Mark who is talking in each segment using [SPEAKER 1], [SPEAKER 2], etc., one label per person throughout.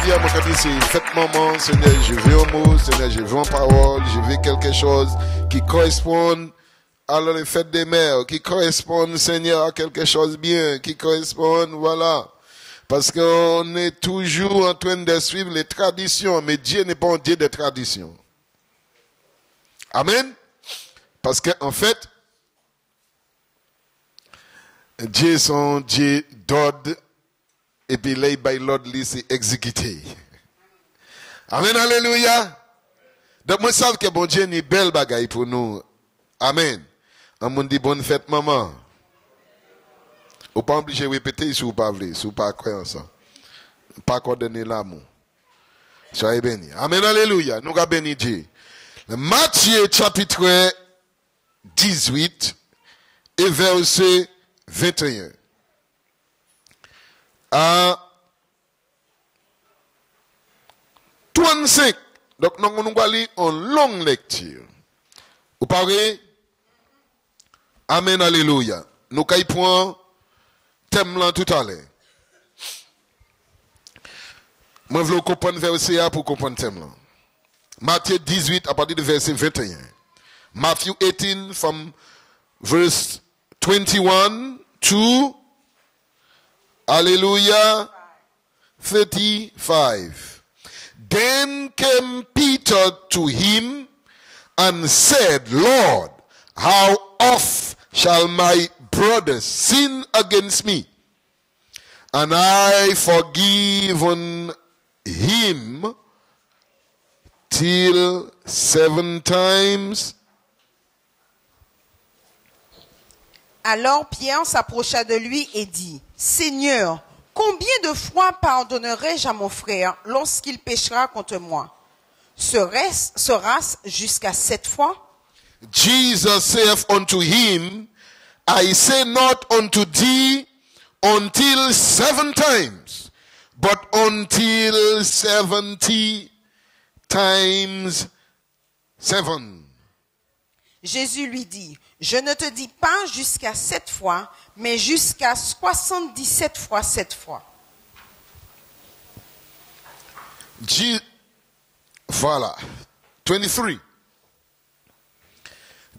[SPEAKER 1] prière, moi, quand c'est fête maman, Seigneur, je veux un mot, Seigneur, je veux une parole, je veux quelque chose qui corresponde à la fête des mères, qui corresponde, Seigneur, à quelque chose de bien, qui corresponde, voilà. Parce qu'on est toujours en train de suivre les traditions, mais Dieu n'est pas un Dieu de traditions. Amen. Parce qu'en fait, Dieu est son Dieu d'ordre, et puis là, by l'ordre, c'est exécuté. Amen, alléluia. Donc, moi, je sais que bon Dieu est une belle bagaille pour nous. Amen. On me dit bonne fête, maman. Ou pas obligé de répéter si vous pas voulez, si vous pas croyant ça. Pas coordonner l'amour. Soyez bénis. Amen, alléluia. Nous allons bénir Dieu. Matthieu chapitre 18 et verset 21. À 35. Donc, nous allons lire une longue lecture. Vous parlez? Amen, alléluia. Nous allons prendre thème là tout à l'heure. Moi, je veux comprendre verset pour comprendre thème là. Matthieu 18 à partir de verset 21. Matthew 18 from verse 21 to hallelujah 35. Then came Peter to him and said, Lord, how oft shall my brother sin against me, and I forgive him till 7 times?
[SPEAKER 2] Alors Pierre s'approcha de lui et dit, Seigneur, combien de fois pardonnerai-je à mon frère lorsqu'il péchera contre moi? Sera-ce jusqu'à 7 fois?
[SPEAKER 1] Jesus saith unto him, I say not unto thee until 7 times, but until 70 times 7.
[SPEAKER 2] Jésus lui dit, je ne te dis pas jusqu'à 7 fois, mais jusqu'à 77 fois 7 fois.
[SPEAKER 1] Voilà. 23.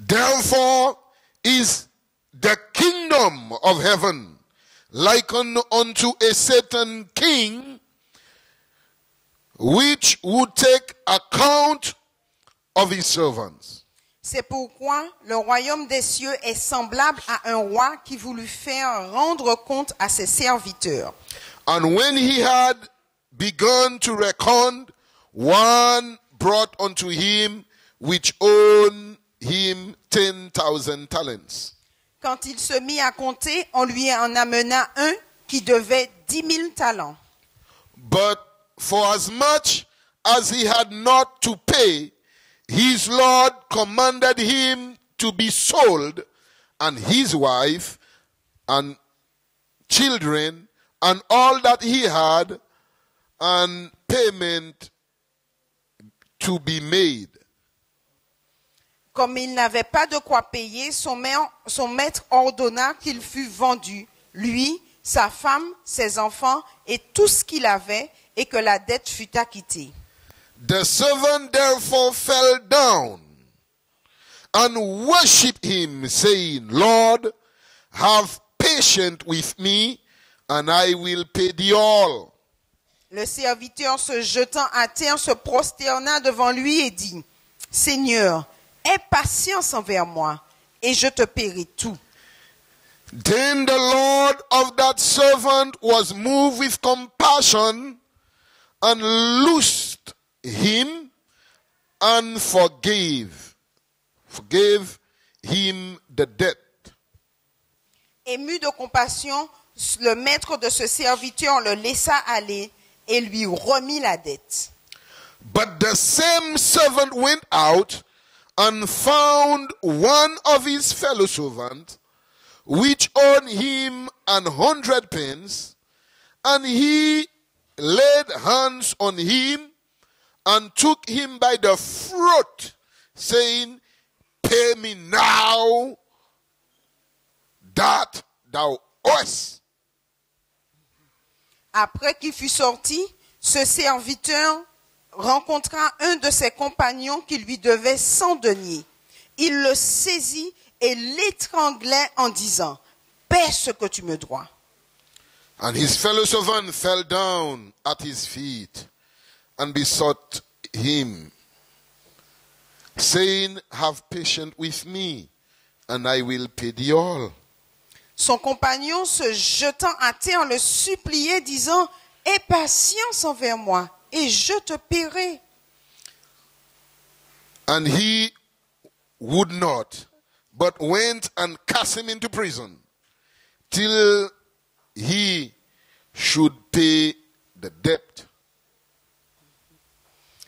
[SPEAKER 1] Therefore is the kingdom of heaven likened unto a certain king, which would take account of his servants.
[SPEAKER 2] C'est pourquoi le royaume des cieux est semblable à un roi qui voulut faire rendre compte à ses serviteurs.
[SPEAKER 1] And when he had begun to reckon, one brought unto him which owed him 10,000 talents.
[SPEAKER 2] Quand il se mit à compter, on lui en amena un qui devait 10 000 talents.
[SPEAKER 1] But for as much as he had not to pay, his Lord commanded him to be sold, and his wife, and children, and all that he had, and payment to be made.
[SPEAKER 2] Comme il n'avait pas de quoi payer, son maître ordonna qu'il fût vendu, lui, sa femme, ses enfants et tout ce qu'il avait, et que la dette fût acquittée.
[SPEAKER 1] The servant therefore fell down and worshipped him, saying, Lord, have patience with me, and I will pay thee all.
[SPEAKER 2] Le serviteur se jetant à terre se prosterna devant lui et dit, Seigneur, aie patience envers moi, et je te paierai tout.
[SPEAKER 1] Then the Lord of that servant was moved with compassion and loosed him and forgave him the debt.
[SPEAKER 2] Ému de compassion, le maître de ce serviteur le laissa aller et lui remit la dette.
[SPEAKER 1] But the same servant went out and found one of his fellow servants, which owed him 100 pence, and he laid hands on him and took him by the throat, saying, Pay me now that thou owest.
[SPEAKER 2] Après qu'il fut sorti, ce serviteur rencontra un de ses compagnons qui lui devait 100 deniers. Il le saisit et l'étranglait en disant, « Paie ce que tu me dois. »
[SPEAKER 1] And his fellow servant fell down at his feet and besought him, saying, Have patience with me, and I will pay thee all.
[SPEAKER 2] Son compagnon, se jetant à terre, le suppliait, disant, « Aie patience envers moi, et je te paierai. »
[SPEAKER 1] And he would not, but went and cast him into prison, till he should pay the debt.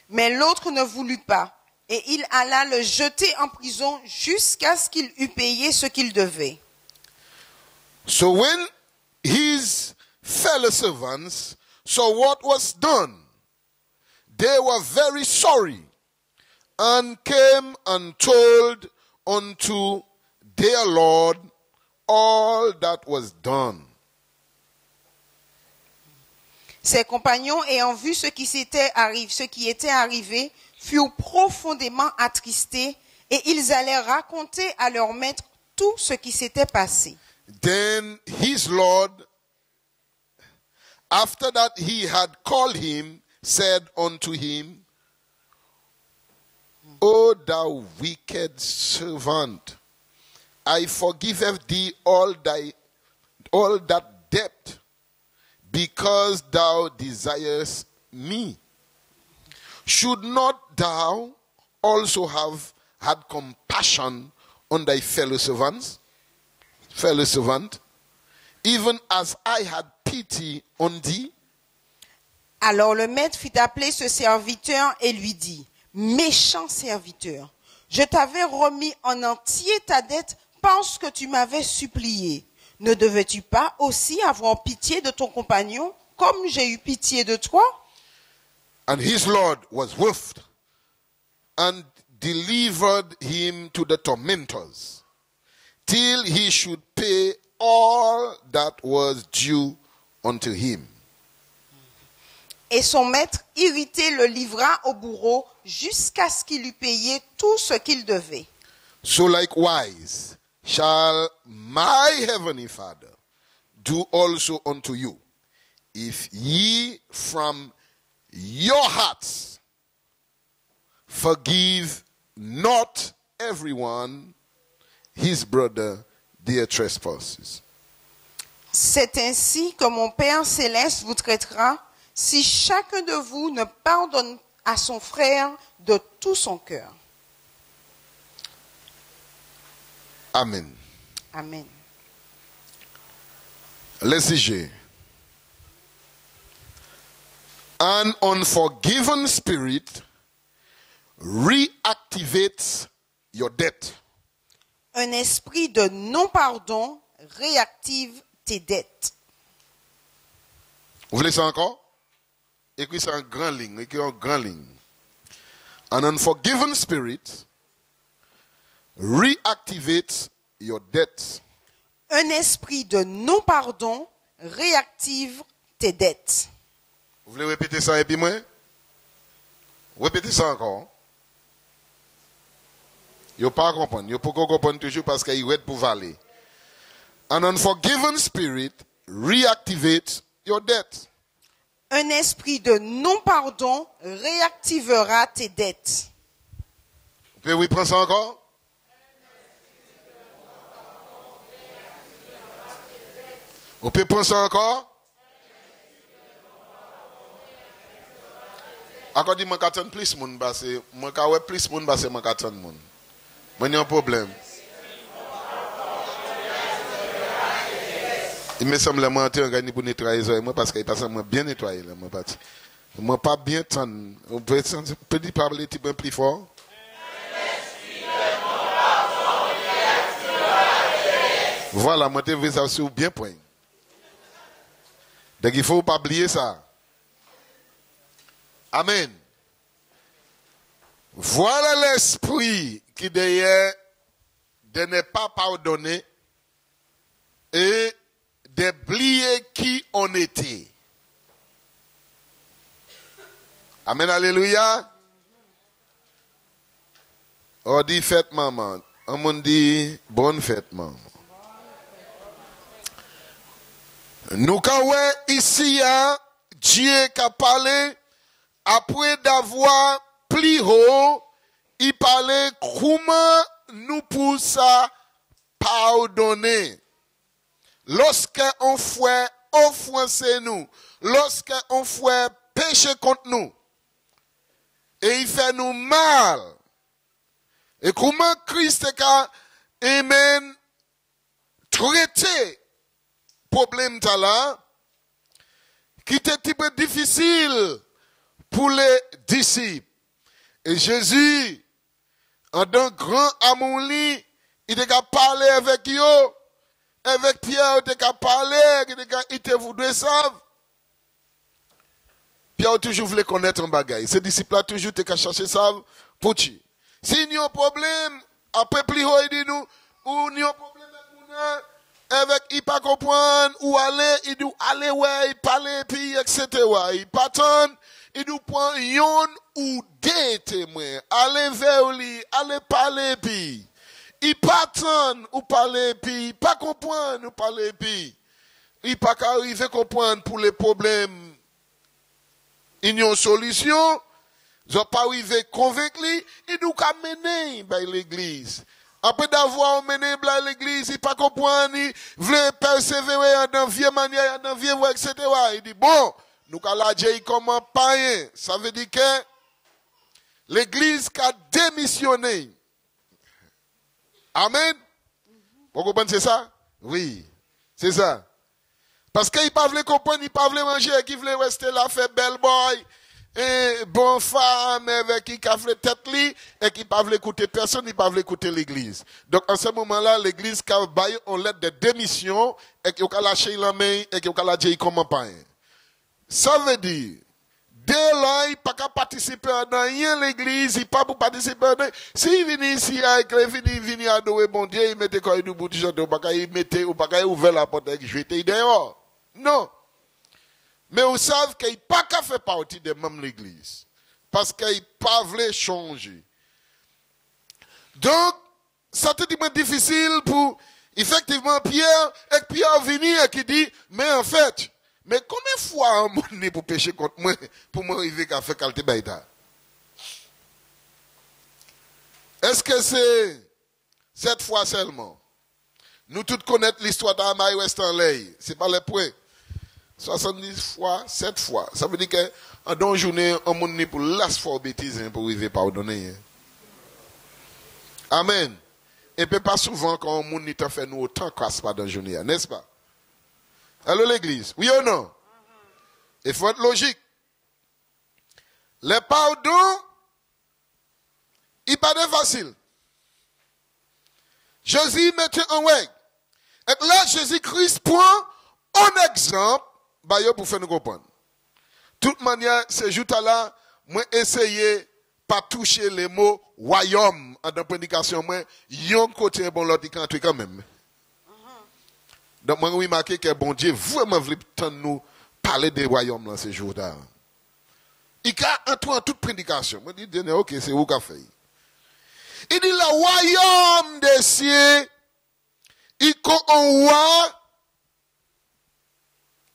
[SPEAKER 2] Mais l'autre ne voulut pas, et il alla le jeter en prison jusqu'à ce qu'il eût payé ce qu'il devait.
[SPEAKER 1] So when his fellow servants saw what was done, they were very sorry, and came and told unto their Lord all that was done.
[SPEAKER 2] Ses compagnons, ayant vu ce qui était arrivé, furent profondément attristés, et ils allèrent raconter à leur maître tout ce qui s'était passé.
[SPEAKER 1] Then his Lord, after that he had called him, said unto him, O thou wicked servant, I forgiveth thee all that debt, because thou desirest me. Should not thou also have had compassion on thy fellow servant, even as I had pity on thee?
[SPEAKER 2] Alors le maître fit appeler ce serviteur et lui dit, « Méchant serviteur, je t'avais remis en entier ta dette parce que tu m'avais supplié. Ne devais-tu pas aussi avoir pitié de ton compagnon, comme j'ai eu pitié de toi? »
[SPEAKER 1] And his Lord was wroth, and delivered him to the tormentors, till he should pay all that was due unto him.
[SPEAKER 2] Et son maître, irrité, le livra au bourreau jusqu'à ce qu'il eût payé tout ce qu'il devait.
[SPEAKER 1] So likewise shall my heavenly Father do also unto you, if ye from your hearts forgive not everyone his brother their trespasses.
[SPEAKER 2] C'est ainsi que mon Père céleste vous traitera si chacun de vous ne pardonne à son frère de tout son cœur.
[SPEAKER 1] Amen.
[SPEAKER 2] Amen.
[SPEAKER 1] Let's see. An unforgiven spirit reactivates your debt.
[SPEAKER 2] Un esprit de non-pardon réactive tes dettes.
[SPEAKER 1] Vous voulez ça encore? Écris ça en grand ligne. Écris en grand ligne. An unforgiven spirit reactivates your debt.
[SPEAKER 2] Un esprit de non-pardon réactive tes dettes.
[SPEAKER 1] Vous voulez répéter ça et puis moi? Répétez ça encore. Vous ne pas comprendre. Vous ne pouvez pas comprendre toujours parce qu'il est pour valer. An unforgiven spirit reactivates your debt.
[SPEAKER 2] Un esprit de non-pardon réactivera tes dettes.
[SPEAKER 1] Vous pouvez reprendre ça encore? Vous pouvez prendre ça encore? Encore dit, je attends plus de monde parce que je plus de monde parce que je attends de monde. Il y a un problème. Il me semble que je suis en train de nettoyer les oreilles parce que je suis bien nettoyé. Je ne suis pas bien tenu. Vous pouvez parler un petit peu plus fort? Voilà, moi je veux ça sur bien point. Donc il ne faut pas oublier ça. Amen. Voilà l'esprit qui derrière de ne pas pardonner et d'oublier qui on était. Amen, alléluia. On dit fête maman. On dit bonne fête maman. Nous quand ici Dieu qui a parlé après d'avoir pris haut, il parlait comment nous pour ça pardonner. Lorsqu'on fait offenser nous, lorsqu'on fait pécher contre nous, et il fait nous mal. Et comment Christ a aimé traiter problème là, qui était un petit peu difficile pour les disciples. Et Jésus, en d'un grand amour, il était parler avec eux, avec Pierre, il était parler, il était voulu savoir. Pierre toujours voulait connaître un bagage. Ces disciples-là toujours étaient chercher ça pour tuer. S'il y a un problème, après plus haut, il dit nous, ou il y a un problème avec il pas comprendre, ou aller, il dit aller, ouais, il parler, puis, etc. Il pas il nous prend yon ou deux témoins, aller vers lui, aller parler, puis, il pas ou parler, puis, pas comprendre, ou parler, puis, il pas arriver à comprendre pour les problèmes. Il y a une solution, ils n'ont pas arrivé à convaincre lui, il nous a mené par l'église. Après d'avoir mené par l'église, il pas comprendre, il voulait persévérer dans une vieille manière, dans une vieille voie, etc. Il dit, bon, nous allons dire comment païen. Ça veut dire que l'église a démissionné. Amen. Vous comprenez c'est ça? Oui, c'est ça. Parce qu'il ne voulait pas comprendre, il ne voulait pas manger, il voulait rester là, faire belle boy, et bon femme, avec qui a fait tête li, et qui ne voulait écouter personne, il ne voulait écouter l'église. Donc, en ce moment-là, l'église a baillé en lettre de démission, et qui a lâché la main, et qui a dit comment pas. Ça veut dire, dès là, il n'a pas participer dans rien l'église, il n'a pas pour participer dans. S'il vient ici, il vient adorer bon Dieu, il mettait quoi, il nous bouge, il mettait, ou pas ouvert la porte, il jetait dehors. Non. Mais vous savez qu'il n'a pas qu'à faire partie de même l'église. Parce qu'il n'a pas voulu changer. Donc, ça a été difficile pour, effectivement, Pierre venir et qui dit, mais en fait, mais combien de fois on est pour pécher contre moi, pour m'arriver à faire qualité baïta? Est-ce que c'est cette fois seulement? Nous tous connaissons l'histoire d'Amai Westanley. Ce n'est pas le point. 70 fois, 7 fois. Ça veut dire qu'en dans une journée, on est pour las fois bêtises pour arriver pardonner. Amen. Et puis pas souvent quand on est fait nous autant casse pas dans la journée, n'est-ce pas? Alors l'église, oui ou non? Il faut être logique. Les pardons, il n'est pas facile. Jésus mettait en règle. Et là, Jésus-Christ prend un exemple pour faire nous comprendre. De toute manière, ce jour-là, moi, essayer pas toucher les mots royaume dans la prédication, moi, yon côté bon l'autre quand même. Donc, moi, oui, marqué que bon Dieu vraiment voulait nous parler des royaumes dans ces jours-là. Il a entouré toute prédication. Moi, je dis, ok, c'est où qu'a fait. Il dit, le royaume des cieux, il a un roi.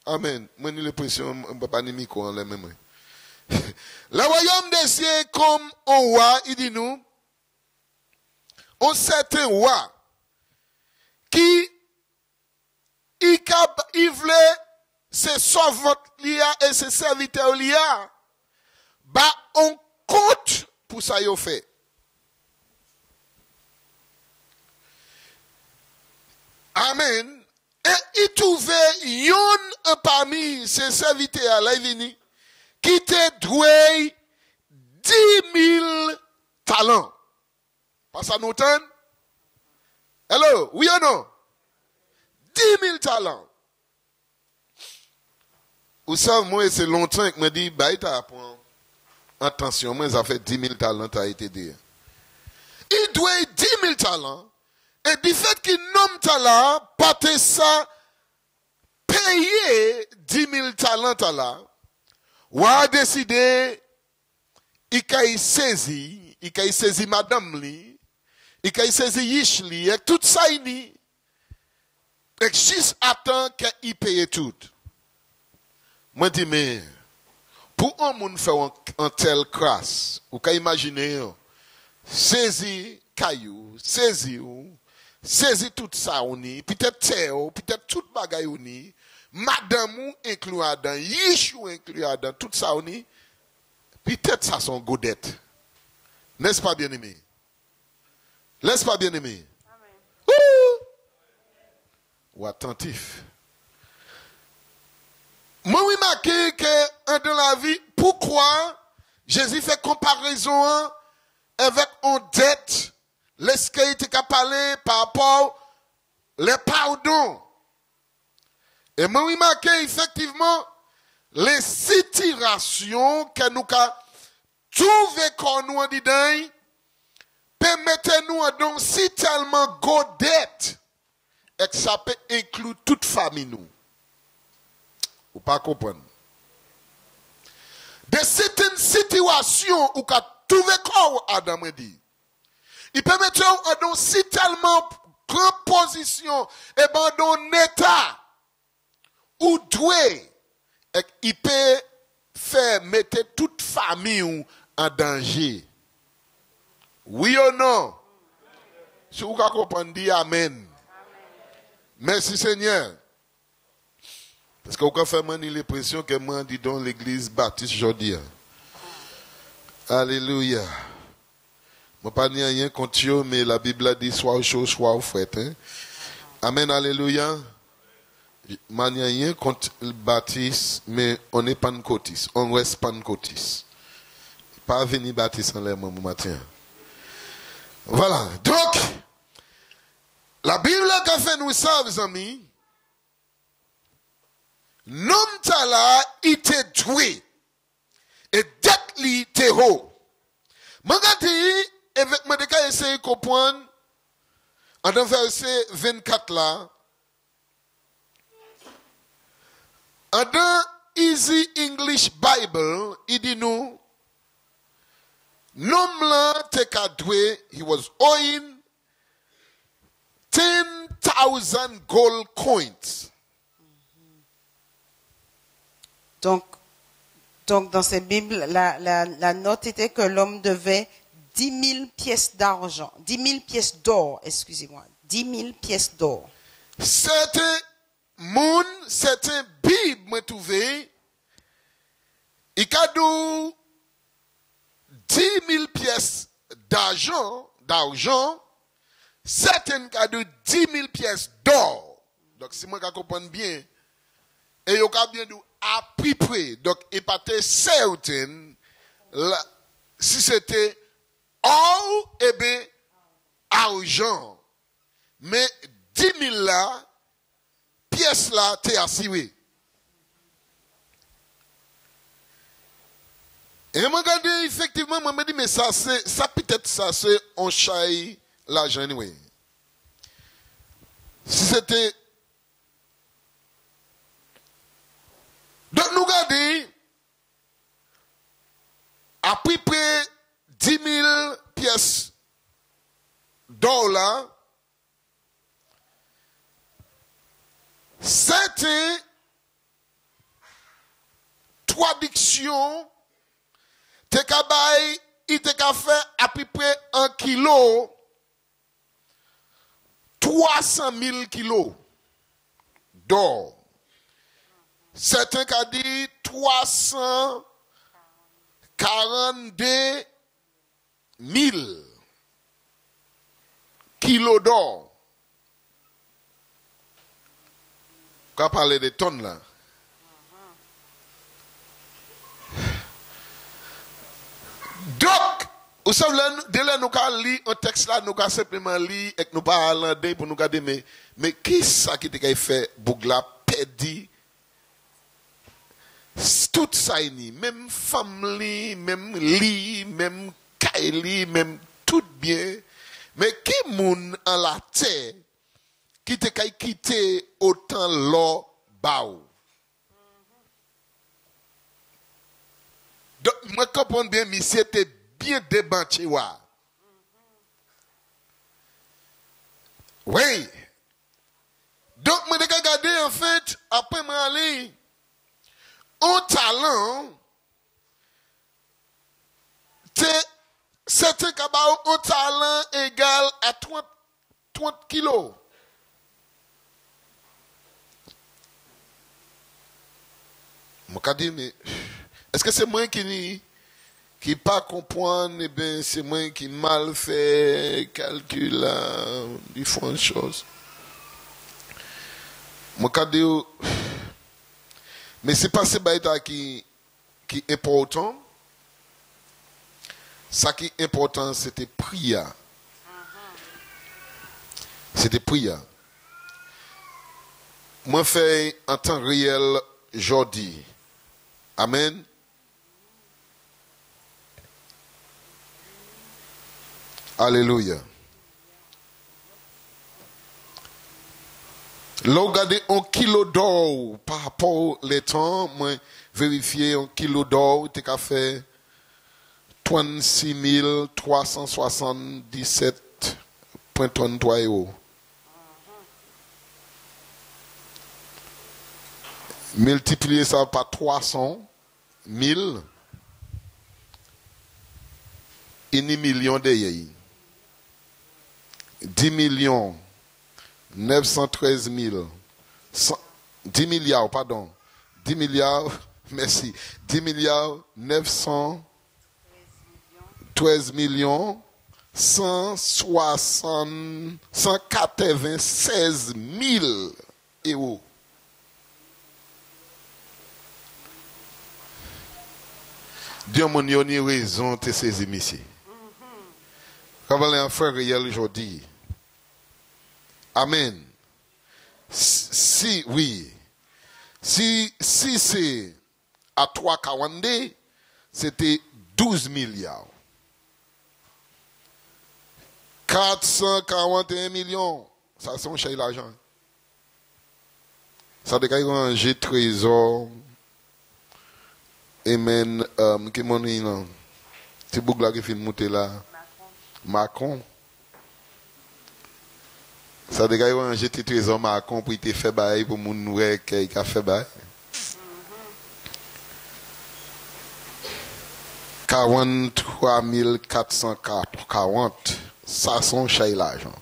[SPEAKER 1] Amen. Moi, j'ai l'impression, je ne peux pas dire micro en les mêmes. Le royaume des cieux, comme un roi, il dit nous, un certain roi, qui, il voulait ses servantes et ses serviteurs liés, bah, on compte pour ça, il fait. Amen. Et il trouvait yon parmi ses serviteurs là, qui était doué 10 000 talents. Pas ça nous tente? Hello, oui ou non? 10 000 talents. Vous savez, moi, c'est longtemps que je me dis, bah, tu apprends. Attention, moi, ça fait 10 000 talents, tu as été dit. Il doit 10 000 talents. Et du fait qu'il nomme talent, pas ça, payer 10 000 talents talents, ou a décidé il a saisi madame li, il a saisi yish li, et tout ça il dit. Et juste attend qu'il paye tout. Moi dis mais pour un monde faire un tel crasse, ou qu'à imaginer saisi caillou, saisi tout ça on y, peut-être terre, peut-être tout bagaille on y, madame ou inclus dedans, yichou inclus dedans, tout ça on y, peut-être ça son godette. N'est-ce pas bien aimé? N'est-ce pas bien aimé? Ou attentif. Moi, oui, marqué que dans la vie, pourquoi Jésus fait comparaison avec une dette, laisse qu'il était parler par rapport les pardons. Et moi, oui, marqué effectivement les situations que nous avons trouvées quand nous en disons, permettez-nous donc si tellement go dette, et que ça peut inclure toute famille nous. Ou pas comprendre. De certaines situations où qu'a trouvé corps Adam dit. Il permet donc si tellement grande position et dans état où doué il peut faire mettre toute famille en danger. Oui ou non? Si vous comprenez, dis amen. Merci Seigneur. Parce que vous avez fait l'impression que moi, dis donc, l'église baptiste aujourd'hui. Alléluia. Je ne pas dire rien contre eux, mais la Bible a dit soit chaud, soit fret. Hein? Amen, alléluia. Je ne dis rien contre le baptiste, mais on est pentecôtiste. On reste pentecôtiste. Pas venir baptiste en l'air, mon matin. Voilà. Donc, la Bible a fait nous ça, mes amis. L'homme tala était doué et dette li était haut. Magati avec Madeka essaye de comprendre en dans verset 24 là. En dans Easy English Bible, il dit nous l'homme là te doué, he was owing 10,000 gold coins.
[SPEAKER 2] Donc dans cette Bible, la note était que l'homme devait 10 000 pièces d'argent, 10 000 pièces d'or, excusez-moi, 10 000 pièces d'or.
[SPEAKER 1] Certains Bibles me trouvé, il y a 10 000 pièces d'argent, certains cas de 10 000 pièces d'or. Donc si moi je comprends bien, et il y a bien à prix près. Donc, il pas certain si c'était or et bien argent. Mais 10 000 là, pièces là, t'es assuré. Et je me regarde effectivement, je me dis, mais ça peut-être ça, c'est on chaille l'argent anyway. Si c'était. Donc nous regardons, à peu près 10 000 pièces d'or là, certaines traductions, il te fait à peu près 1 kilo, 300 000 kilos d'or. Certains qui ont dit 342 000 kilos d'or. On va parler de tonnes là. Donc, vous savez, dès là, nous avons lu un texte là, nous avons simplement lu et nous parlons pour nous garder, mais qui ça qui t'a fait Bougla perdu? Tout ça, même famille, même lit, même kaili, même tout bien. Mais qui moun en la terre qui te kay quitté autant l'or baou? Donc, moi, je comprends bien, mais c'était bien débanché. Oui. Donc, je vais regarder, en fait, après moi aller, un talent, c'est un talent égal à 30 kilos. Je dis, mais est-ce que c'est moi qui pas comprendre, eh bien, c'est moi qui mal fait calcul, différentes choses. Je dis, mais c'est pas ce qui est important. Ce qui est important, c'était prière. C'était prière. Moi, fais en temps réel, aujourd'hui. Amen. Alléluia. Là, regardez un kilo d'or par rapport au temps, moi, vérifier un kilo d'or, tu as fait 36 377,33 euros. Multiplier ça par 300 000, une million de yéyi. 10 millions 913 000. 10 milliards, pardon. 10 milliards, merci. 10 milliards 913 millions 196 000 euros. Dieu mon yoni raison de ces émissions. Quand on est un frère réel aujourd'hui. Amen. Si, oui. Si c'est à 3,42, c'était 12 milliards. 441 millions. Ça, c'est un chez l'argent. Ça décaille un jet trésor. Amen. Qui mon nom? C'est Bougla qui fait monter là. Macron. Ça dégaille un jeté trésor Macron pour te faire bail pour mon nouvel qui a fait bail. 43 440. Ça sont chez l'argent.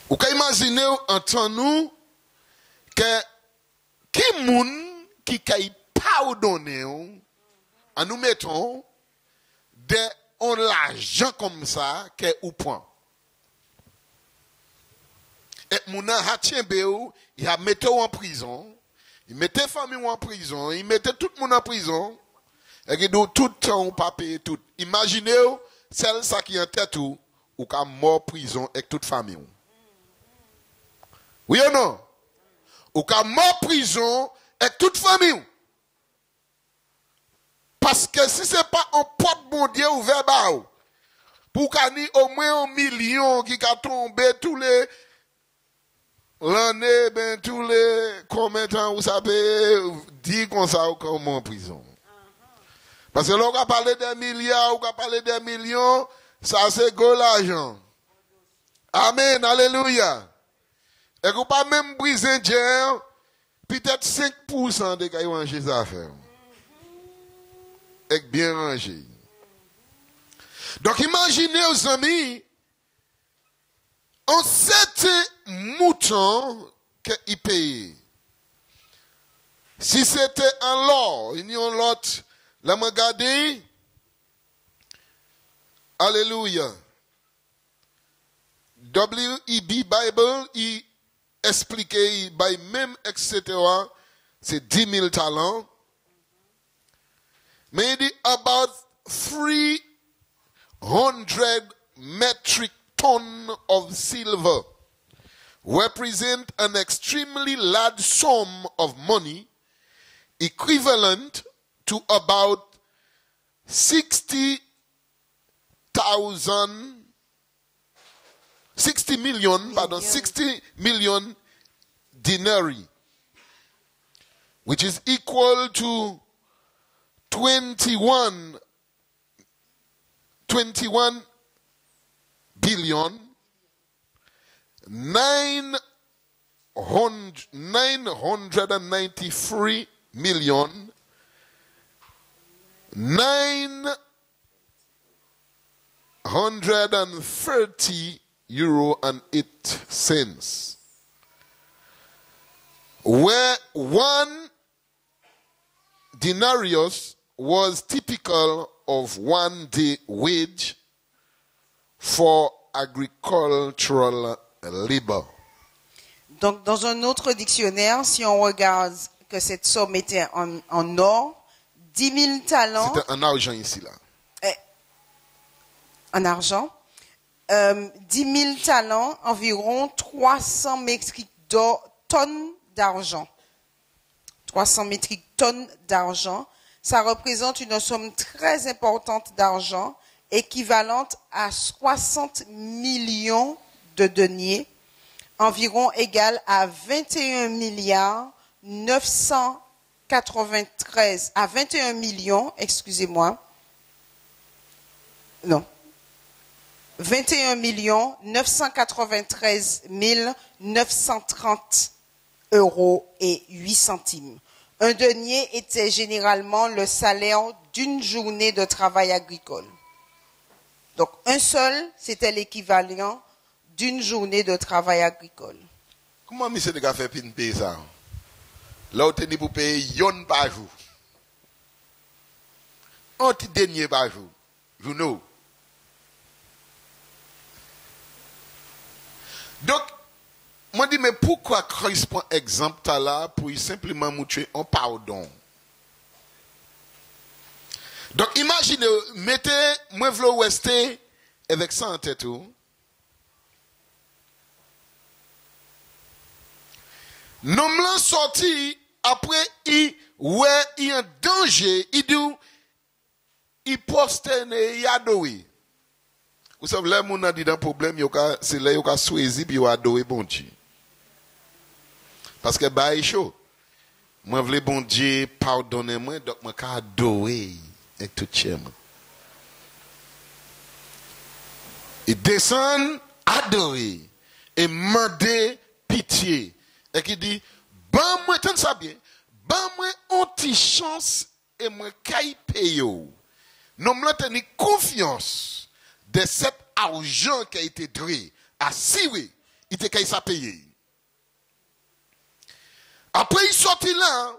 [SPEAKER 1] Vous pouvez imaginer en temps nous que qui moun qui a pardonné en nous mettons de l'argent comme ça que ou point. Et mouna Hatienbeu, il a mis en prison, il mettait famille en prison, il mettait tout le monde en prison, et il dit tout le temps ou pas payer tout. Imaginez celle ça qui est en tête ou qu'a mort prison avec toute famille. Oui ou non? Ou qu'a mort prison avec toute famille. Parce que si ce n'est pas un porte bon Dieu ouvert, pour qu'il y ait au moins 1 million qui a tombé tous les l'année, ben tous les combien de temps vous savez dire qu'on ça comme en prison. Parce que là on a parlé des milliards, on a parlé des millions, ça c'est gros l'argent. Amen, alléluia. Et qu'on pas même briser Dieu, peut-être 5% de cas ranger ça faire. Et bien rangé. Donc imaginez aux amis, on certain mouton qu'il paye. Si c'était un lot, il y a un lot, là, regardez. Alléluia. W.E.B. Bible, il expliquait, by même, etc., c'est 10 000 talents. Mais il dit about 300 metric tons of silver represent an extremely large sum of money equivalent to about 60 million denarii, which is equal to 21 billion 993 million 930 euro and 8 cents, where one denarius was typical of 1 day wage for agricultural labor.
[SPEAKER 2] Donc, dans un autre dictionnaire, si on regarde que cette somme était en or, 10 000 talents.
[SPEAKER 1] C'était en argent ici, là.
[SPEAKER 2] En argent. 10 000 talents, environ 300 métriques tonnes d'argent. 300 métriques tonnes d'argent. Ça représente une somme très importante d'argent, équivalente à 60 millions de deniers, environ égal à 21 millions 993 930 euros et 8 centimes. Un denier était généralement le salaire d'une journée de travail agricole. Donc, un seul, c'était l'équivalent d'une journée de travail agricole.
[SPEAKER 1] Comment M. de Gafé peut payer ça? Là où tu es pour payer yon par jour. Un petit denier par jour. You know. Donc, moi dis mais pourquoi Christ prend exemple là pour simplement montrer un pardon? Donc imaginez, mettez moi v'lo rester avec ça en tête. Nous l'avons sorti après il y a un danger, il dit il poste il adore. Vous savez là mon a dit dans problème c'est là il a choisi puis il a adoré bon Dieu. Parce que bah est chaud. Moi voulais bon Dieu pardonner moi donc moi ka adorer avec tout chez moi. Il descend adorer et demander pitié et qui dit ban moi tant ça bien ban moi une petite chance et moi kay payo. Nous m'la tenir confiance de cet argent qui a été donné à Syrie, il était kay ça payer. Après, il sortit là,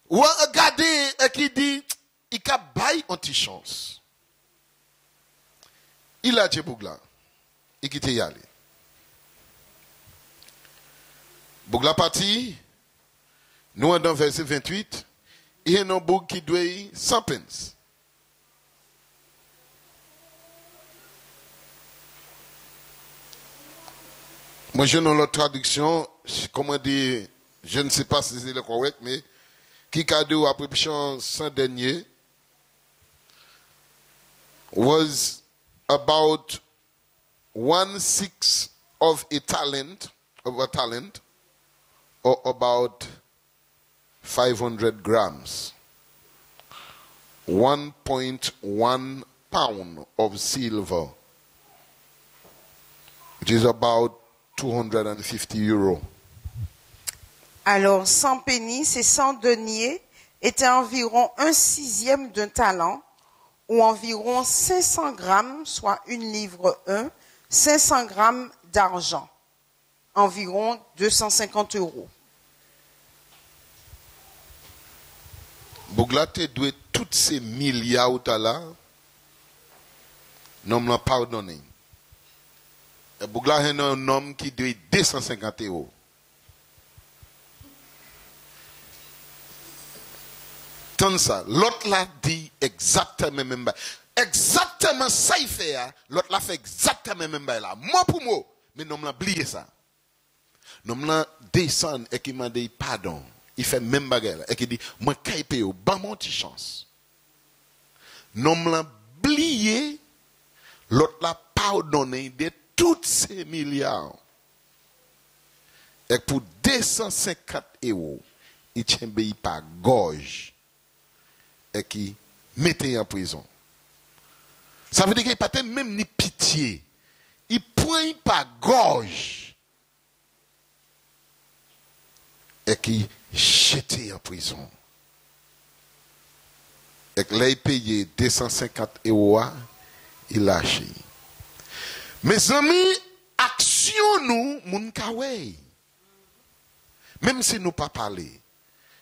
[SPEAKER 1] ou regardez et qui dit, il a baillé une petite chance. Il a dit Bougla, il quitte y aller. Bougla parti, nous dans verset 28, il y a un boug qui doit 100 pence. Moi, j'ai dans l'autre traduction, comment dire, je ne sais pas si c'est le correct, mais qui cadeau après chance 100 deniers was about 1/6 of a talent, or about 500 grams. 1.1 pound of silver, which is about 250 euros.
[SPEAKER 2] Alors, 100 pennies, ces 100 deniers étaient environ 1/6 d'un talent, ou environ 500 grammes, soit 1 livre 1, 500 grammes d'argent, environ 250 euros.
[SPEAKER 1] Bougla te doit tous ces milliards là, non me pardonner. Bougla est un homme qui doit 250 euros. Tant ça, l'autre l'a dit exactement même. Exactement ça il fait, l'autre l'a fait exactement même là. Mot pour mot, mais non me l'a oublié ça. Non me l'a descend et qui m'a dit pardon. Il fait même bagarre et qui dit moi kay paye au ban mon petit chance. Non me l'a oublié, l'autre l'a pardonné de tous ces milliards. Et pour 250 euros, il tient pays par gorge. et qui mettait en prison. Ça veut dire qu'il n'y a pas même ni pitié. Il pointe par gorge et qui jetait en prison. Et là, il payait 250 €, il lâché. Mes amis, action nous, moun kawei. Même si nous pas parlé,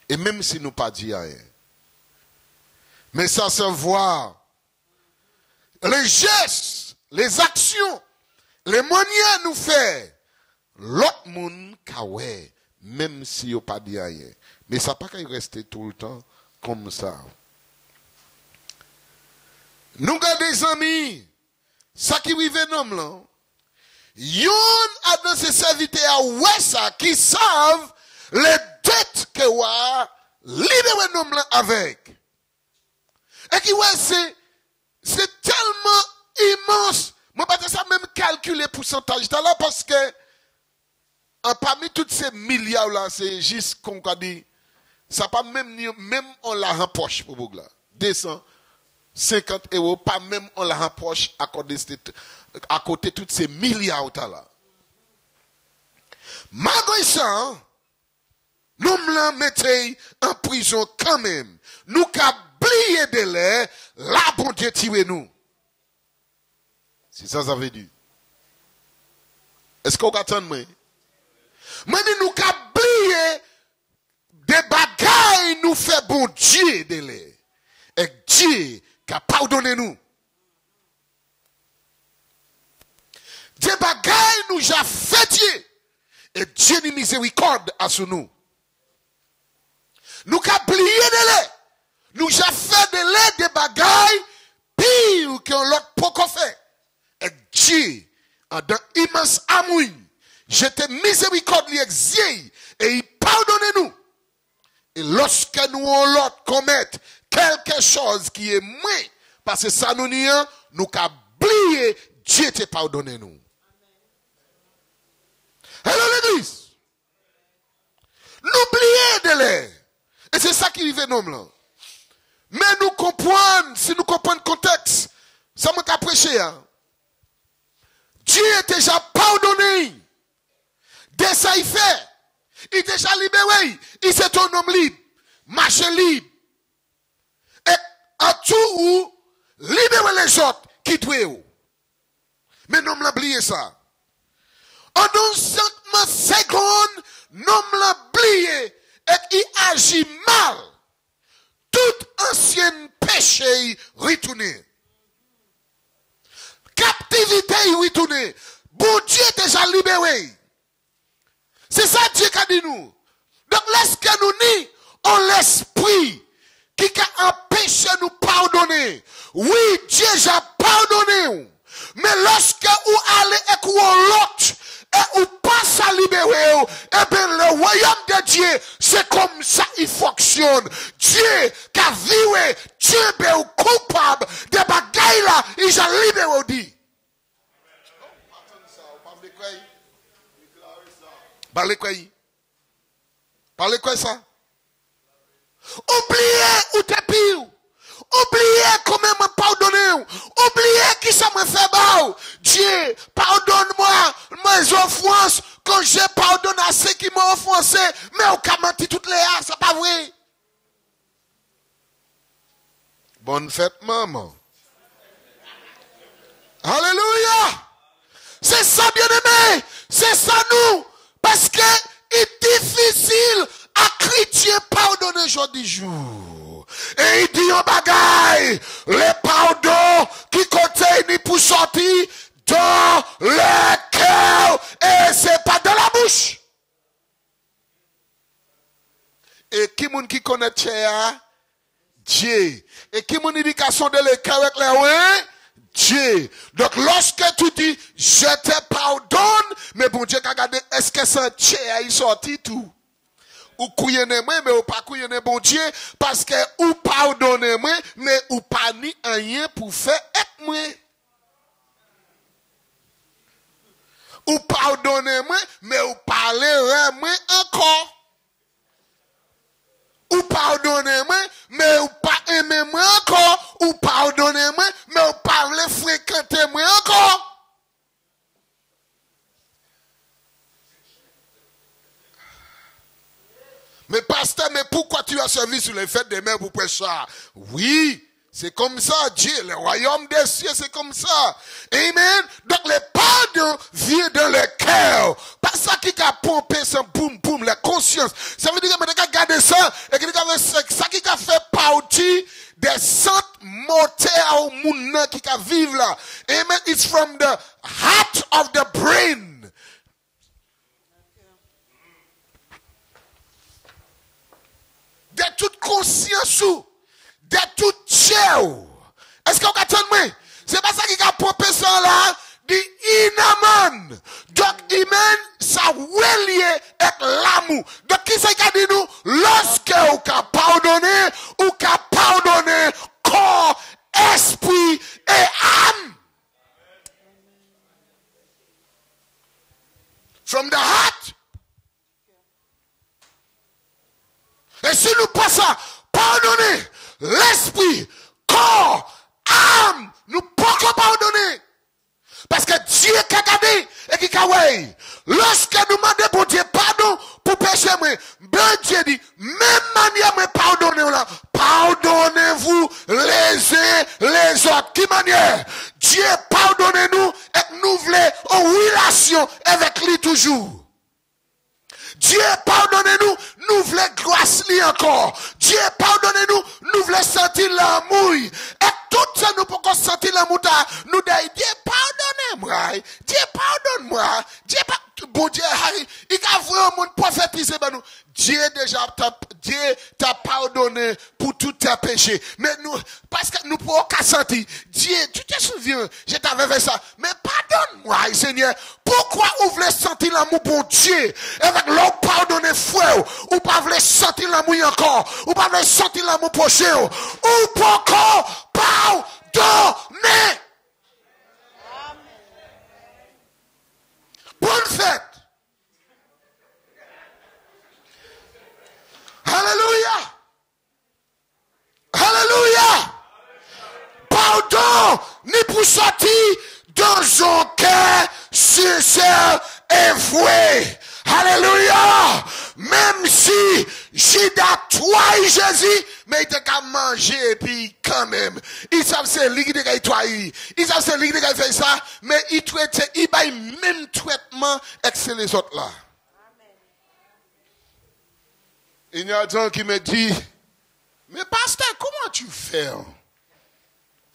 [SPEAKER 1] et même si nous pas dit rien. Mais ça se voit. Les gestes, les actions, les manières nous faire. L'autre monde kawei, même si nous pas dit rien. Mais ça pas qu'à rester tout le temps comme ça. Nous avons des amis, ça qui vivent nom là. Yon a dans ses serviteurs ouais ça qui savent les dettes que wa libérer nom là avec. Et qui ouais c'est tellement immense. Moi pas ça même calculer pourcentage là parce que parmi tous ces milliards là c'est juste qu'on a dit ça pas même on la rempoche pour vous là. 250 €, pas même on la rapproche à côté de tous ces milliards là. Malgré ça, nous la mettons en prison quand même. Nous oublié de l'air, la bon Dieu tire nous. C'est ça veut dire. Est-ce qu'on attend moi? Mais nous oublié des bagailles nous fait bon Dieu de l'air. Et Dieu qui a pardonné nous. Des bagailles nous a fait Dieu. Et Dieu ni miséricorde à sous nous. Nous avons oublié de l'air. Nous avons fait de l'air des bagailles pire que l'autre pas fait. Et Dieu, dans immense amour, j'étais miséricorde et il pardonne nous. Et lorsque nous l'autre commettre quelque chose qui est moins, parce que ça nous nie, nous avons oublié, Dieu te pardonne nous. Alors l'église, n'oubliez de l'air. Et c'est ça qui vivait nous là. Mais nous comprenons, si nous comprenons le contexte, ça m'a prêché. Hein? Dieu est déjà pardonné. Dès ça il fait. Il est déjà libéré. Il s'est un homme libre. Marché libre. Et à tout où, libérer les autres qui doivent. Mais nous l'avons oublié ça. En une seconde, nous l'avons oublié. Et il agit mal. Tout ancien péché retourné. Captivité retourné. Bon Dieu est déjà libéré. C'est ça Dieu qui a dit nous. Donc lorsque nous ni en l'esprit qui a empêché nous pardonner. Oui, Dieu a pardonné. Mais lorsque vous allez écouter l'autre et vous passez à libérer, eh bien le royaume de Dieu, c'est comme ça il fonctionne. Dieu qui a vu, Dieu est coupable de bagailles là, il a libéré dit. Parlez quoi? Parlez quoi ça? Oubliez où t'es pire. Oubliez comment me pardonner. Oubliez qui ça me fait mal. Dieu, pardonne-moi mes offenses quand je pardonne à ceux qui m'ont offensé. Mais on a menti toutes les heures, c'est pas vrai. Bonne fête, maman. Alléluia. C'est ça, bien-aimé. C'est ça, nous. Parce que c'est difficile à chrétien pardonner aujourd'hui jour. Et il dit en bagaille, les pardons qui contiennent pour sortir dans le cœur et c'est pas dans la bouche. Et qui moun qui connaît Dieu. Et qui moun éducation de le cœur avec les ouais? Dieu. Donc lorsque tu dis je te pardonne, mais bon Dieu qu'a regardé est-ce que ça tient il sorti tout? Ou couillonnez moi mais ou pas couillonnez bon Dieu parce que ou pardonnez moi mais ou pas ni rien pour faire avec moi. Ou pardonnez moi mais ou parler moi encore. ou pardonnez-moi, mais ou pas aimer moi encore, ou pardonnez-moi, mais ou pas voulez fréquenter moi encore. Mais pasteur, mais pourquoi tu as servi sur les fêtes des mères pour prêcher ça? Oui, c'est comme ça, Dieu, le royaume des cieux, c'est comme ça. Amen. Donc le pardon vient dans le cœur. Pas ça qui a pompé son boum boum, la conscience. Ça veut dire que maintenant regardez ça, et que ça qui a fait partie des saintes mortels au monde qui vivent là. Amen. It's from the heart of the brain. De toute conscience ou de toute chair. Est-ce qu'on attend moi? C'est pas ça qui a pompé ça là. Dit inaman. Donc iman ça relié avec l'amour. Donc qui c'est qui a dit nous? Lorsque on a pardonné, ou qu'a pardonné corps, esprit et âme. From the heart. Et si nous passons, pardonner l'esprit, corps, âme, nous pouvons pardonner. Parce que Dieu qui a gardé et qui a ouais. Lorsque nous demandons pour Dieu pardon pour pécher, ben Dieu dit, même manière me pardonnez là, pardonnez-vous les uns les autres. Qui manière? Dieu pardonnez-nous et nous voulons en relation avec lui toujours. Dieu pardonnez-nous, nous voulons grâce lui encore. Dieu pardonnez-nous, nous voulons sentir l'amour. Et tout ça nous pouvons sentir l'amour. Nous disons, Dieu pardonnez-moi, Dieu pardonne-moi, Dieu bon Dieu, il a vraiment monde prophétiser ben nous. Dieu t'a pardonné pour tous tes péchés. Mais nous, parce que nous pouvons qu'à sentir, Dieu, tu te souviens, je t'avais fait ça. Mais pardonne-moi, Seigneur. Pourquoi vous voulez sentir l'amour pour Dieu? Avec l'homme pardonner frère, ou pas voulez sentir l'amour encore, ou pas voulez sentir l'amour prochain, ou pas encore pardonner. Bonne fête. Alléluia. Alléluia. Pardon, ni pour sortir dans un cœur sincère et voué. Alléluia. Même si j'ai toi Jésus, mais il t'a qu'à manger et puis quand même. Ils savent c'est lui qui t'a toi. Ils savent c'est lui qui t'a fait ça, mais il traite, il a le même traitement avec les autres là. Il y a des gens qui me disent, mais pasteur, comment tu fais?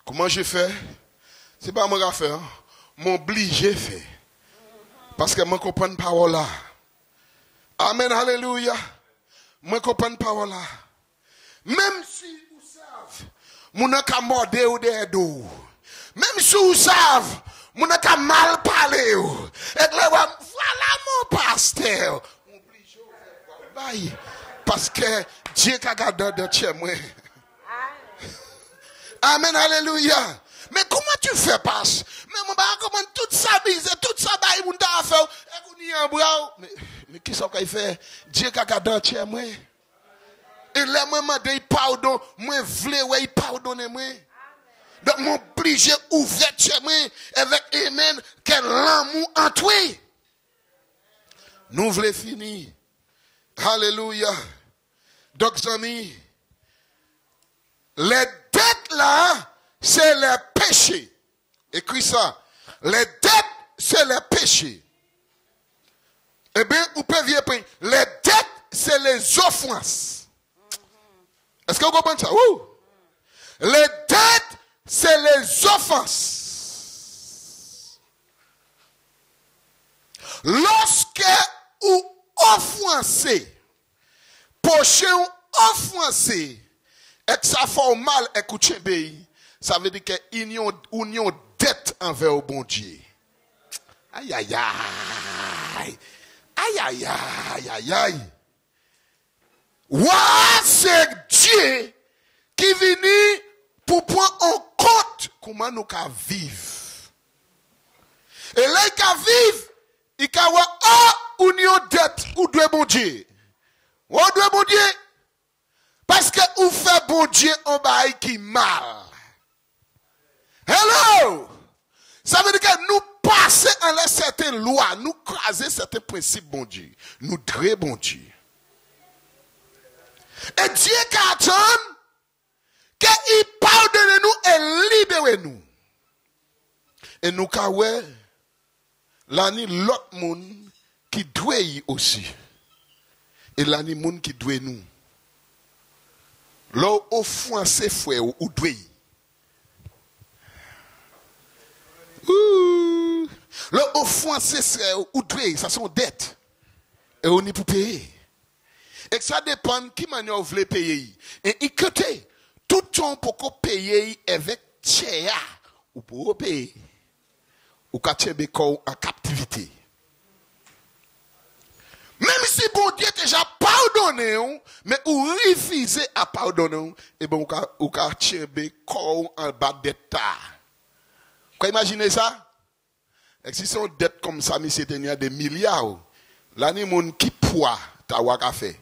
[SPEAKER 1] Comment je fais? C'est pas moi qui fais. M'oblige fait. Parce que moi comprends la parole là. Amen, alléluia. Moi comprends la parole là. Même si vous savez, vous n'avez qu'à morder ou des dos. Même si vous savez, vous n'avez qu'à mal parler. Et là, voilà mon pasteur. M'oblige à faire. Parce que Dieu a gardé de chez moi. Amen, alléluia. Mais comment tu fais, passe? Mais mon père, comment tout ça bise, tout ça baille, mon t'a fait, et qu'on y a un bras. Mais qui ça qu'il fait? Dieu a gardé de chez moi. Et là, moi, je pardon, moi, vle, ouais, il pardonne moi. Donc, m'oblige ouvert chez moi, avec amen, quel l'amour en toi. Nous voulons finir. Alléluia. Donc, amis, les dettes là, c'est les péchés. Écris ça. Les dettes, c'est les péchés. Eh bien, vous pouvez dire, les dettes, c'est les offenses. Est-ce que vous comprenez ça? Ouh. Les dettes, c'est les offenses. Lorsque vous offensez, prochain offensé, et que ça fait mal, écoutez, ça veut dire qu'il y a une dette envers le bon Dieu. Aïe, aïe, aïe. Aïe, aïe, aïe, aïe, aïe. Ouais, c'est Dieu qui vient pour prendre en compte comment nous vivons. Et là, il vivre, il a une dette ou deux bon Dieu. Ou deux bon Dieu. Parce que vous fait bon Dieu en bail qui mal. Hello! Ça veut dire que nous passons en certaines lois, nous craser certains principes bon Dieu. Nous très bon Dieu. Et Dieu qui attend qu'il pardonne nous et libère nous. Et nous avons l'année l'autre monde qui doit aussi. Et l'année monde qui doit nous. Là, au fond, c'est frère ou doit. Là, au fond, c'est frère ou doit. Ça sont dettes. Et on est pour payer. Et ça dépend qui manière vous voulez payer. Et écoutez, tout le temps pour payer avec tchéa ou pour payer. Ou quand tu es en captivité. Même si bon Dieu déjà pardonné, mais ou refusé à pardonner, et bien ou quand tu es en bas d'état. Vous imaginez ça? Et si c'est une dette comme ça, mais c'est des milliards, l'année mon qui poids ta waka fait.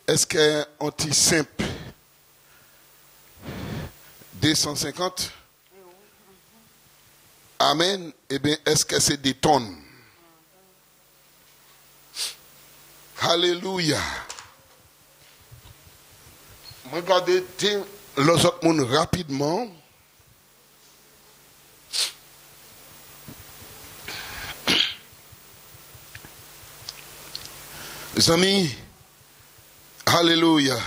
[SPEAKER 1] Est-ce qu'un petit simple 250? Amen. Eh bien, est-ce que c'est des tonnes? Alléluia. Regardez les autres mondes rapidement. Les amis, alléluia.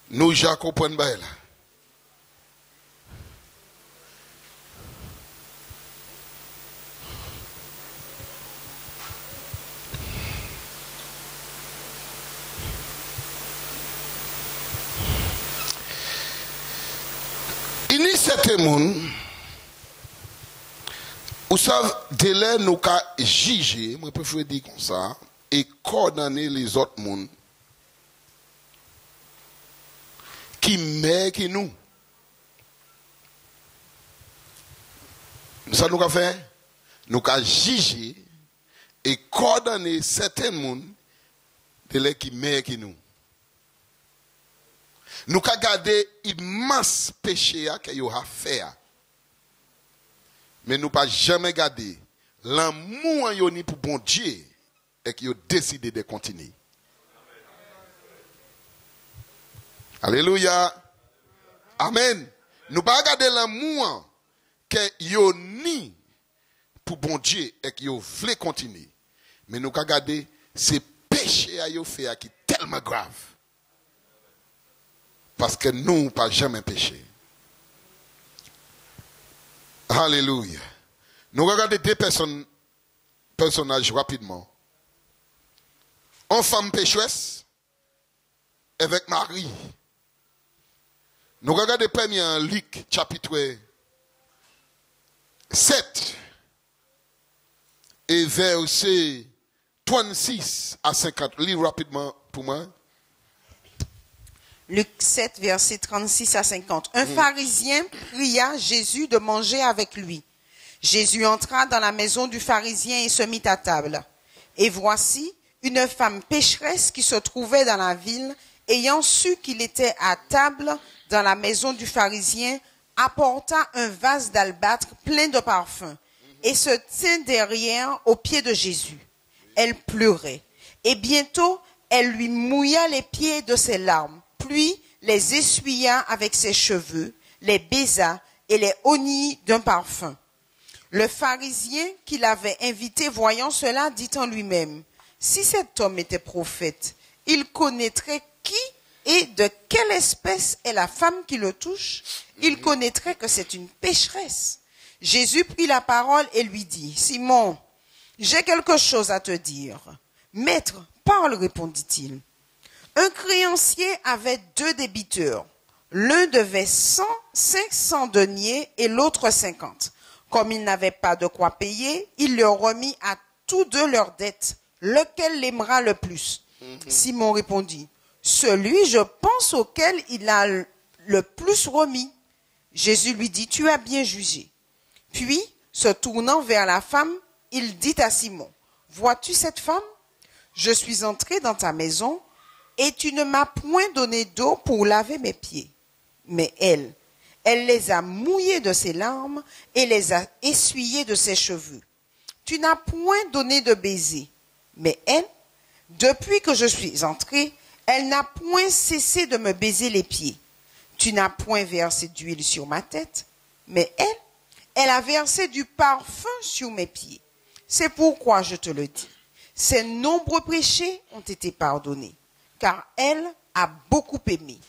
[SPEAKER 1] Nous, j'ai compris là. Il y a certains monde, vous savez, délai nous qu'a jugé, moi je préfère dire comme ça, et condamner les autres mondes qui meurent que nous. Ça nous a fait, nous a jugé et condamner certains mondes qui meurent que nous. Nous avons gardé immense péché que nous avons fait. Mais nous n'avons pas jamais gardé l'amour pour bon Dieu et qui ont décidé de continuer. Alléluia. Amen. Nous n'avons pas gardé l'amour que nous ni pour bon Dieu et qui ont voulu continuer. Mais nous avons gardé ces péchés à nous fait qui sont tellement graves. Parce que nous n'avons pas jamais péché. Alléluia. Nous regardons deux personnages rapidement. Une femme pécheresse avec Marie. Nous regardons premier Luc chapitre 7 et verset 36 à 50. Lis rapidement pour moi.
[SPEAKER 2] Luc 7, verset 36 à 50. Un pharisien pria Jésus de manger avec lui. Jésus entra dans la maison du pharisien et se mit à table. Et voici, une femme pécheresse qui se trouvait dans la ville, ayant su qu'il était à table dans la maison du pharisien, apporta un vase d'albâtre plein de parfums et se tint derrière aux pieds de Jésus. Elle pleurait. Et bientôt, elle lui mouilla les pieds de ses larmes. Puis les essuya avec ses cheveux, les baisa et les honnit d'un parfum. Le pharisien qui l'avait invité, voyant cela, dit en lui-même, « Si cet homme était prophète, il connaîtrait qui et de quelle espèce est la femme qui le touche. Il connaîtrait que c'est une pécheresse. » Jésus prit la parole et lui dit, « Simon, j'ai quelque chose à te dire. »« Maître, parle, répondit-il. » Un créancier avait 2 débiteurs. L'un devait 500 deniers et l'autre 50. Comme il n'avait pas de quoi payer, il leur remit à tous 2 leurs dettes. Lequel l'aimera le plus? Simon répondit, celui, je pense, auquel il a le plus remis. Jésus lui dit, tu as bien jugé. Puis, se tournant vers la femme, il dit à Simon, vois-tu cette femme? Je suis entré dans ta maison. Et tu ne m'as point donné d'eau pour laver mes pieds. Mais elle les a mouillés de ses larmes et les a essuyés de ses cheveux. Tu n'as point donné de baiser. Mais elle, depuis que je suis entrée, elle n'a point cessé de me baiser les pieds. Tu n'as point versé d'huile sur ma tête. Mais elle a versé du parfum sur mes pieds. C'est pourquoi je te le dis. Ses nombreux péchés ont été pardonnés, car elle a beaucoup aimé.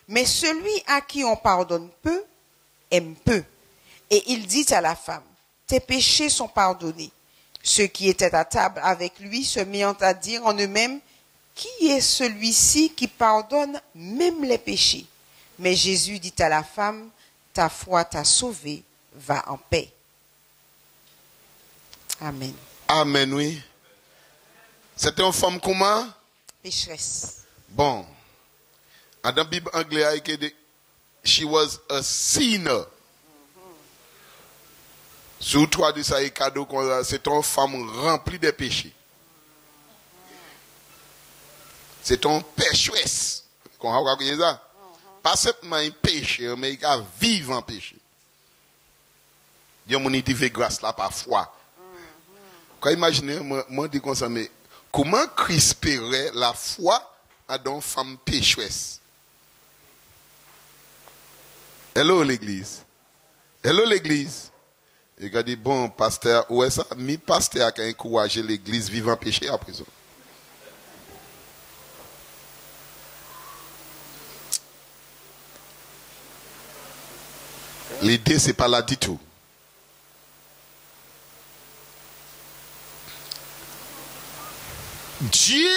[SPEAKER 2] Mais celui à qui on pardonne peu, aime peu. Et il dit à la femme, tes péchés sont pardonnés. Ceux qui étaient à table avec lui se mirent à dire en eux-mêmes, qui est celui-ci qui pardonne même les péchés? Mais Jésus dit à la femme, ta foi t'a sauvée, va en paix. Amen.
[SPEAKER 1] Amen, oui. C'était une femme comment?
[SPEAKER 2] Pécheresse.
[SPEAKER 1] Bon. Dans la Bible anglaise, il dit, she was a sinner. Sous toi de ça, cadeau, c'est une femme remplie de péchés. C'est une pécheresse. Qu'on a dit ça? Pas seulement un péché, mais il a vivre en péché. Dieu m'a dit grâce là parfois. Quand imaginez, moi dis comme ça, mais comment crisperait la foi à une femme pécheresse? Hello l'église. Hello l'église. Il a dit, bon, pasteur, où est ça? Mi pasteur qui a encouragé l'église vivre en péché à présent. L'idée, c'est pas là du tout. Dieu,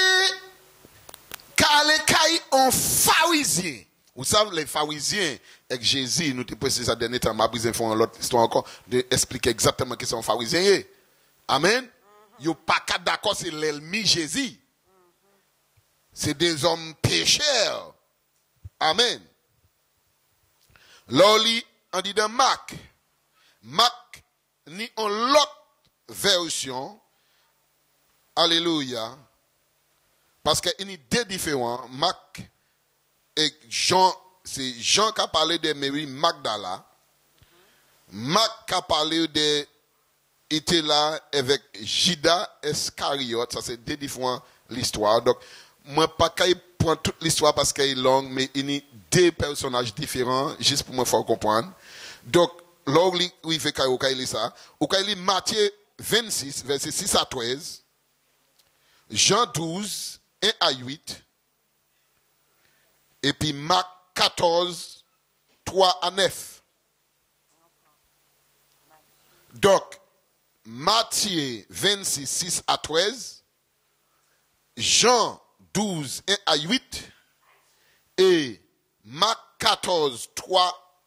[SPEAKER 1] car les cailles ont pharisien. Vous savez, les pharisiens, avec Jésus, nous te précisons ça dernier temps, ma brise font l'autre histoire encore, d'expliquer exactement qui sont pharisiens. Amen. Yo pas qu'à d'accord, c'est l'ennemi Jésus. C'est des hommes pécheurs. Amen. Loli, on dit dans Marc, ni en l'autre version, alléluia, parce qu'il y a deux différents, Marc et Jean, c'est Jean qui a parlé de Marie Magdala, Marc qui a parlé de, était là avec Judas Iscariote, ça c'est deux différents l'histoire, donc, moi pas qu'à prendre toute l'histoire parce qu'elle est longue, mais il y a deux personnages différents, juste pour me faire comprendre. Donc, là où il fait ça, où il lit Matthieu 26, verset 6 à 13, Jean 12, 1 à 8, et puis Marc 14, 3 à 9. Donc, Matthieu 26, 6 à 13, Jean 12, 1 à 8, et Marc 14, 3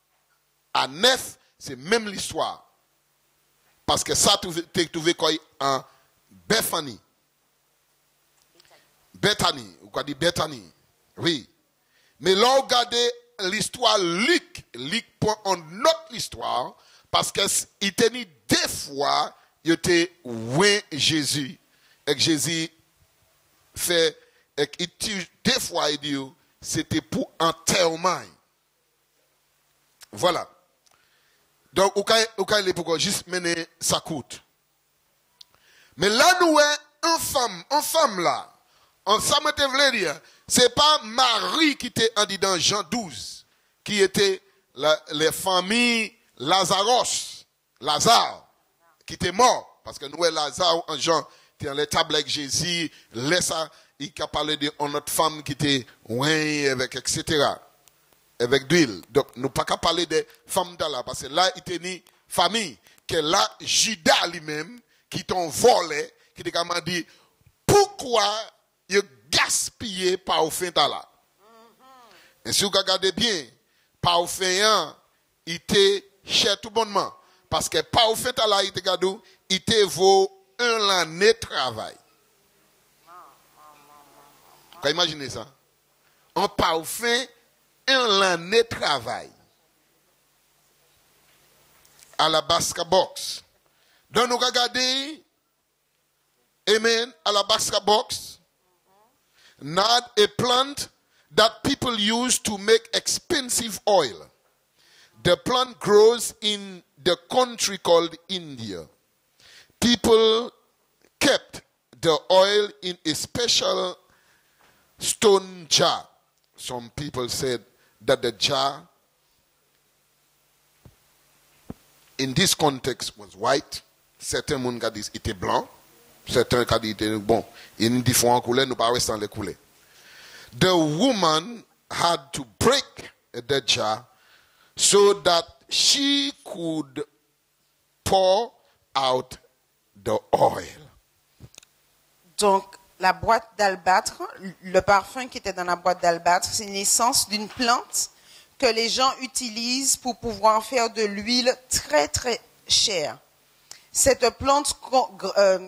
[SPEAKER 1] à 9, c'est même l'histoire. Parce que ça, tu es trouvé en Bethany. Bethany, ou quoi dit Bethany. Oui. Mais là, regardez l'histoire Luc prend en autre l'histoire, parce qu'il était ni deux fois, il était oué Jésus. Et que Jésus fait, et deux fois, il dit, c'était pour enterrement. Voilà. Donc, ou quand il est pour juste mener sa coûte. Mais là, nous, en femme là, en ça me te dire, c'est pas Marie qui était en dit dans Jean 12, qui était les familles Lazare, qui était mort. Parce que nous, Lazare, en Jean, qui est dans les tables avec Jésus, laisse il a parlé de notre femme qui était, oui, avec, etc. Avec d'huile. Donc, nous pas qu'à parler de femmes là, parce que là, il était une famille, que là, Judas lui-même, qui t'ont volé, qui t'a dit, pourquoi il gaspillé par au fin là? Et si vous regardez bien, par au fin, il était cher tout bonnement. Parce que par au fin là, il te vaut un année de travail. Vous pouvez imaginer ça? On par au fin, un année de travail à la Basca Box. Donc nous regardons, amen, à la Basca Box, nard, a plant that people use to make expensive oil. The plant grows in the country called India. People kept the oil in a special stone jar. Some people said that the jar in this context was white. Certains moun ka dit était blanc. Certains ka dit était bon. Il y a différentes couleurs, nous pas rester dans les couleurs. The woman had to break the jar so that she could pour out the oil.
[SPEAKER 2] Donc, la boîte d'albâtre, le parfum qui était dans la boîte d'albâtre, c'est une essence d'une plante que les gens utilisent pour pouvoir faire de l'huile très très chère. Cette plante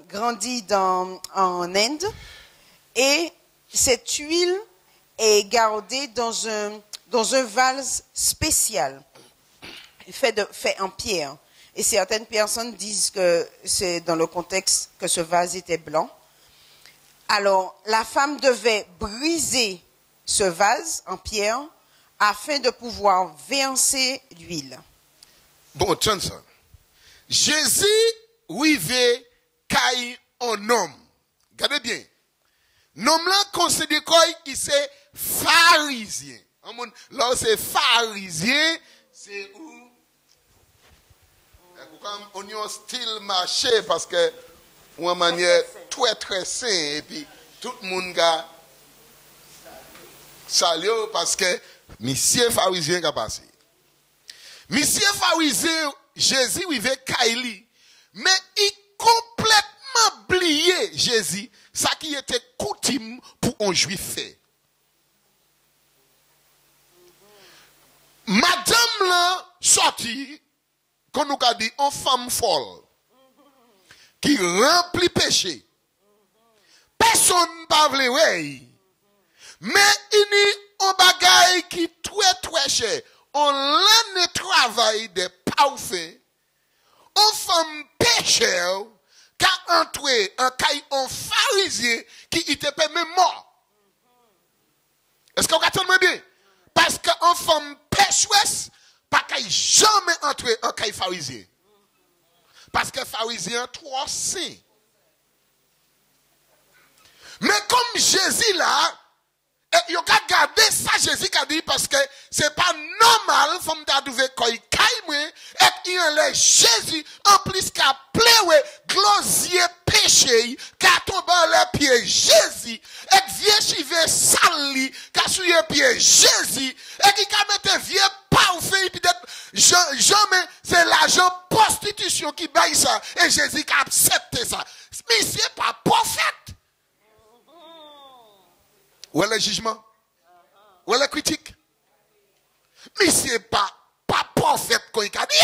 [SPEAKER 2] grandit en Inde et cette huile est gardée dans un vase spécial, fait en pierre. Et certaines personnes disent que c'est dans le contexte que ce vase était blanc. Alors, la femme devait briser ce vase en pierre afin de pouvoir verser l'huile.
[SPEAKER 1] Bon, tiens ça. Jésus, oui, veut qu'il un homme. Regardez bien. L'homme là considère qu'il c'est pharisien. Là, c'est pharisien, c'est où? On y a un style marché parce que, d'une manière très très sain, et puis tout le monde a salué parce que monsieur pharisien a passé. Monsieur pharisien, Jésus, il veut Kaili, mais il complètement oublié Jésus, ça qui était coutume pour un juif fait. Madame là sorti, qu'on nous a dit, une femme folle, qui remplit péché. Personne ne parle, oui. Mais il y a un bagage qui est très très cher. On l'a travail de parfum. Une femme pécheur, qui a entré un pharisien qui était même mort. Est-ce que vous comprenez bien? Parce qu'une femme pécheresse, pas qu'il jamais entrer en caille pharisien. Parce que pharisien trop saint. Mais comme Jésus là, il a gardé ça Jésus a dit parce que c'est pas normal femme ta trouver koy kaimwe et il enlève Jésus en plus qu'a pleuré glosier péché qu'a tombé les pieds Jésus et vieux chivé sali qu'a souillé pieds Jésus et qui a mettre vieux parfait peut-être jamais c'est l'argent prostitution qui baille ça et Jésus qui a accepté ça mais c'est pas prophète. Où est le jugement? Où est la critique? Mais c'est pas prophète qu'on a dit.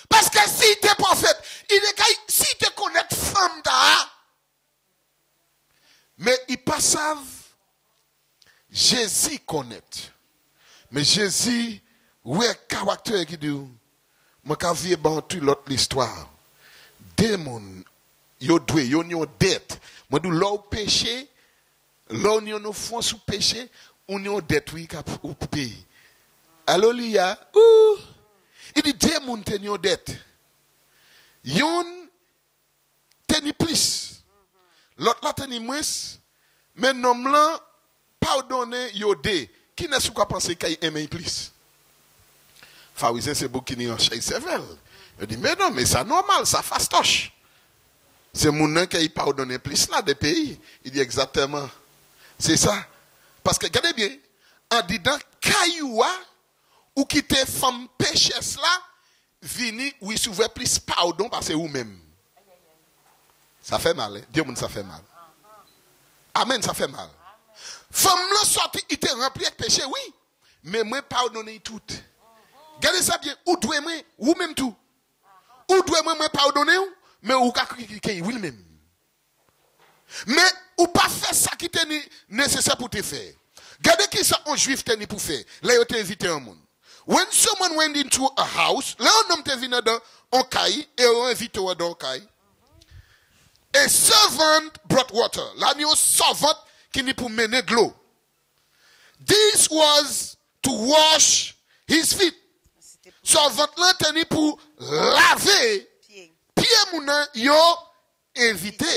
[SPEAKER 1] Parce que si tu es prophète, si tu connais femme da, mais ils pas savent, Jésus connaît. Mais Jésus, où est le caractère qui dit, moi quand je viens toute l'autre l'histoire, démon, yo doué, yo n'y dette, moi d'où l'eau péché, là, on nous font sous péché, on est détruit au pays. Alléluia. Il dit, deux moun ten yon dette. Yon teni plus. L'autre la teni moins. Mais nom là, pardonne yon de. Qui n'est-ce qu'on pense qu'il aime plus? Pharisien, c'est beaucoup qui n'est en chèque sévère. Il dit, mais non, mais c'est normal, ça fastoche. C'est moun qui pardonne plus là des pays. Il dit exactement. C'est ça. Parce que, regardez bien, en disant, Kayoua, ou qui te femme pécheresse là, vini, ou il s'ouvre plus pardon parce que vous-même. Ça fait mal, hein? Dieu, ça fait mal. Amen, ça fait mal. Femme là sorti, il te rempli avec péché, oui. Mais moi, pardonner tout. Regardez ça bien, ou doit moi, ou même tout. Ou doit moi pardonner, mais ou critiquer, oui, même. Mais ou pas faire ça qui était nécessaire pour te faire. Regardez qui ça un juif tenu pour faire. Là il t'a invité un monde. When someone went into a house, là on homme te venu dans un caille et on invité dans un caille. A servant brought water. Là il y a un servant qui ni pour mener de l'eau. This was to wash his feet. So votre là teni pour laver pied mounan yo invité.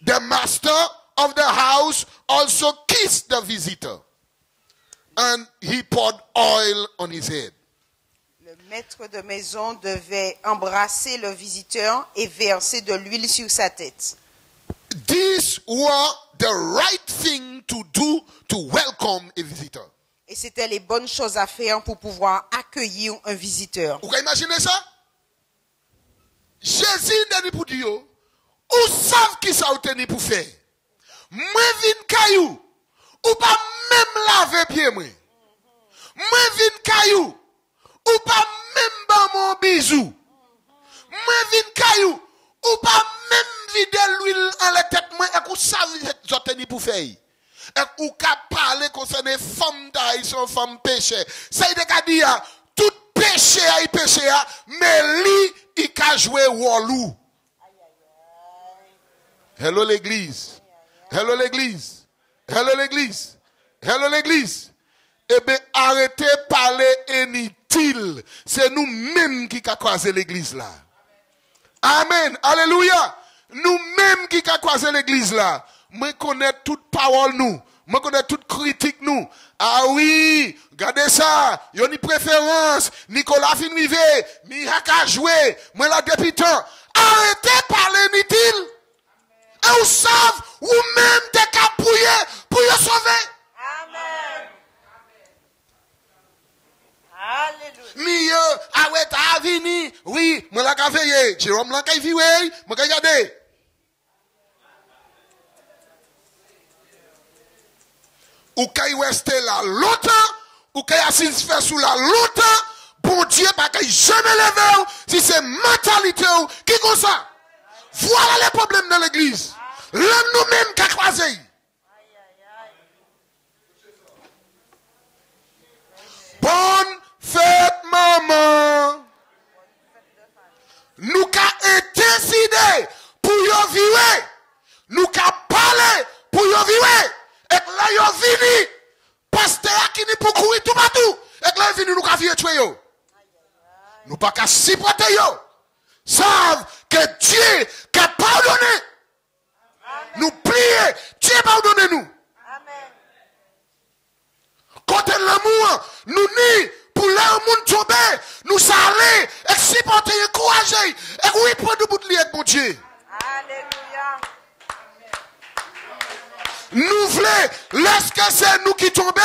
[SPEAKER 1] The master of the house also kissed the visitor and he poured oil on his head.
[SPEAKER 2] Le maître de maison devait embrasser le visiteur et verser de l'huile sur sa tête.
[SPEAKER 1] These were the right thing to do to welcome a visitor.
[SPEAKER 2] Et c'était les bonnes choses à faire pour pouvoir accueillir un visiteur.
[SPEAKER 1] Vous pouvez imaginer ça? Jésus n'a pas dit, ou savent qui ça a pour faire. Moi, vin caillou, ou pas même laver pied, moi. Moi, vin caillou, ou pas même ban mon bisou. Moi, vin caillou, ou pas même vider l'huile en la tête, moi, et vous savez ce que pour faire. Et ou ka parler concernant femmes d'Haïtien, femmes péché. Ça y est dire tout péché a péché mais lui il ka jouer walou. Hello l'église. Hello l'église. Hello l'église. Hello l'église. Eh bien arrêtez parler inutile. C'est nous mêmes qui ka croiser l'église là. Amen. Alléluia. Nous mêmes qui ka croiser l'église là. Moi connais toute parole nous. Moi connais toute critique nous. Ah oui, regardez ça. Yon ni préférence. Nicolas fin rivé. Mi haka joué. Moi la depuis temps. Arrêtez parler inutile. Et vous savez, ou même des capouillés pour y sauver.
[SPEAKER 2] Amen. Alléluia.
[SPEAKER 1] Mi ah ouais ta vini. Oui, moi la ka veillé. Jérôme la ka viwe. Moi ka regarder. Ou kay rester là longtemps, ou kay assis faire sous la longtemps, bon Dieu pas kay jamais lever si c'est mentalité qui comme ça. Voilà les problèmes dans l'église. Là nous-mêmes qu'a croisé. Bonne fête maman. Nous qu'a décidé pour y vivre. Nous qu'a parlé pour y vivre. Et là, yo vini, pasteur qui ni pour courir tout partout. Et là, vini nous ka vie tuer yo. Nous pas qu'à supporter yo. Savent que Dieu a pardonné. Nous prions, Dieu pardonne nous.
[SPEAKER 2] Amen.
[SPEAKER 1] Côté l'amour, nous ni pour leur monde tomber, nous saler, et supporter, encourager, et oui, prendre le bout de liette, mon Dieu.
[SPEAKER 2] Alléluia.
[SPEAKER 1] Nous voulons, lorsque c'est nous qui tombons,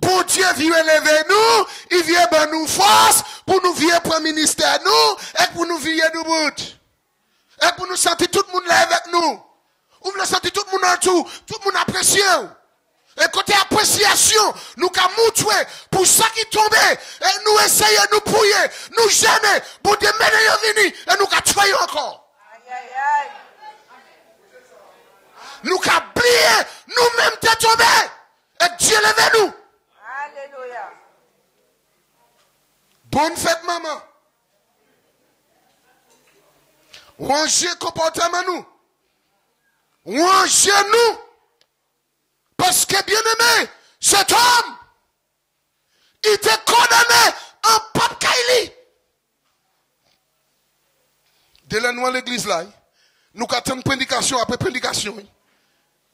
[SPEAKER 1] pour Dieu vient lever nous, il vient ben nous force, pour nous vient pour ministère nous, et pour nous vient nous bout. Et pour nous sentir tout le monde là avec nous. Ou voulez sentir tout le monde en tout le monde apprécie. Et côté appréciation, nous avons montré pour ça qui tombe, et nous essayons de nous prier, nous gêner, pour des meilleurs venir, et nous avons tué encore.
[SPEAKER 2] Aïe, aïe, aïe.
[SPEAKER 1] Nous avons plié, nous-mêmes t'es tombé, et Dieu lève nous.
[SPEAKER 2] Alléluia.
[SPEAKER 1] Bonne fête, maman. Rangez comportement nous. Rangez nous. Parce que bien aimé, cet homme, il était condamné en pape Kaili. De la nous à l'église là, nous attendons prédication après prédication.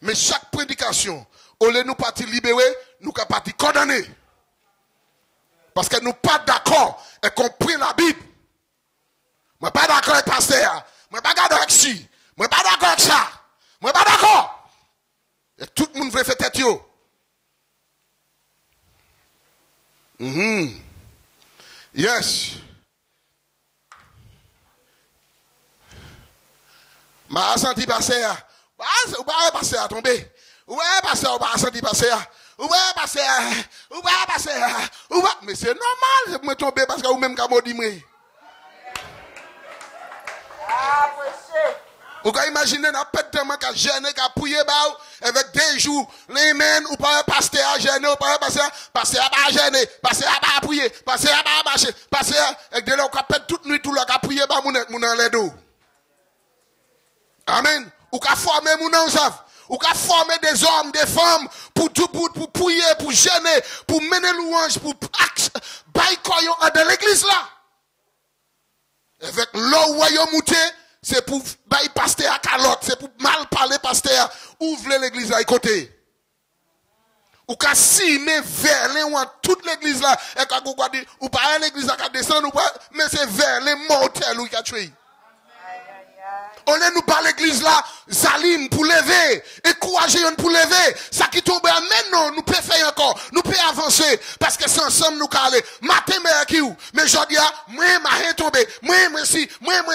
[SPEAKER 1] Mais chaque prédication, au lieu de nous partir libérer, nous sommes partis condamnés. Parce que nous ne sommes pas d'accord et qu'on prie la Bible. Je ne suis pas d'accord avec le pasteur. Je ne suis pas d'accord avec ci. Je ne suis pas d'accord avec ça. Je ne suis pas d'accord. Et tout le monde veut faire tête. Yes. Ma senti passer. Ou pas passer à tomber. Ou pas passer ou pas senti passer. Ou pas passer. Ou pas passer. Ou pas. Mais c'est normal de me tomber parce que vous même qu'à maudit moi.
[SPEAKER 2] Ah, monsieur.
[SPEAKER 1] Vous pouvez imaginer n'a pas de temps qu'à gêner qu'à prier avec des jours les mains ou pas passer à gêner ou pas passer à pas gêner passer à pas prier passer à pas marcher passer avec de là qu'on pète toute nuit tout là qu'à prier mon dans les dos. Amen. Ou qu'à former mon savent Ou qu'à former des hommes, des femmes, pour prier, pour gêner, pour mener louange, pour bailler dans l'église là. Avec l'eau royaume mouté, c'est pour bailler pasteur à calotte, c'est pour mal parler pasteur, ouvre l'église à côté. Ou qu'à si, mais vers les toute l'église là, et quand vous dit, ou pas l'église là qui descend, ou pas, mais c'est vers les mortels qui a tué. On est nous par l'église là, Zalim pour lever, encourager pour lever, ça qui tombe, mais non, nous pouvons faire encore, nous pouvons avancer, parce que c'est ensemble nous aller. Matin, mais je dis, moi, ma rien tombé, moi,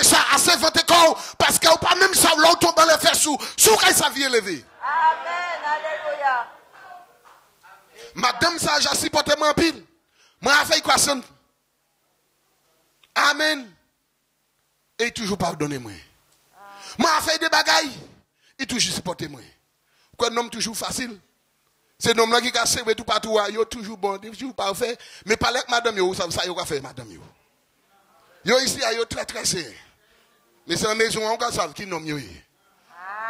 [SPEAKER 1] ça, assez 20 corps, parce que pas même ça, l'autre tombe dans les fesses sous quand ça vient lever.
[SPEAKER 2] Amen, alléluia.
[SPEAKER 1] Madame, ça, j'ai supporté mon pile. Moi, j'ai fait quoi, ça? Amen. Et toujours pardonner moi. Moi, j'ai fait des bagailles. Il toujours supporté moi. Quoi, un homme toujours facile. C'est un homme là qui a servi tout partout. Il est toujours bon, toujours parfait. Mais pas avec madame, ça, il a fait madame. Yo ici, il est très, très serré. Mais c'est la maison, on va savoir qui nomme.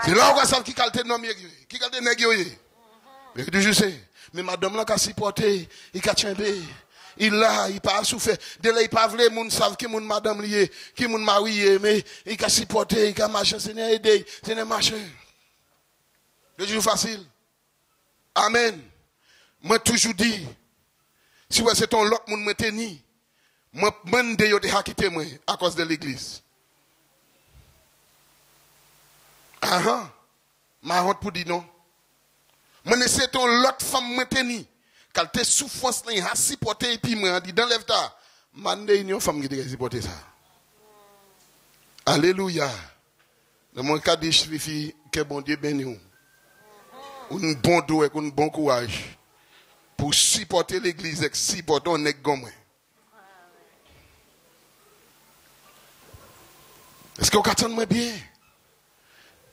[SPEAKER 1] C'est là, on va savoir qui qualité nomme. Qui qualité nègre. Mais je sais. Mais madame là qui a supporté, il a tchembé, il là, il pas souffert. Dès là, il pas voulu, moun savent qui moun madame lié, qui moun marié, mais il a supporté, il a marché, c'est n'est aidé, c'est n'est marché. C'est toujours facile. Amen. Moi toujours dit, si ouais, c'est ton l'autre moun me teni, moi mende yo de hakite moi à cause de l'église. Ah ma honte pour dire non. Moi, c'est ton l'autre femme maintenue. Quand tu es souffrance, tu as supporté, et puis moi, dit dans l'État, mande une femme qui a supporté ça. Alléluia. Dans mon cas, je suis que bon Dieu béni. Un bon dos et un bon courage. Pour supporter l'église et supporter un nègre comme moi. Est-ce que vous attendez bien?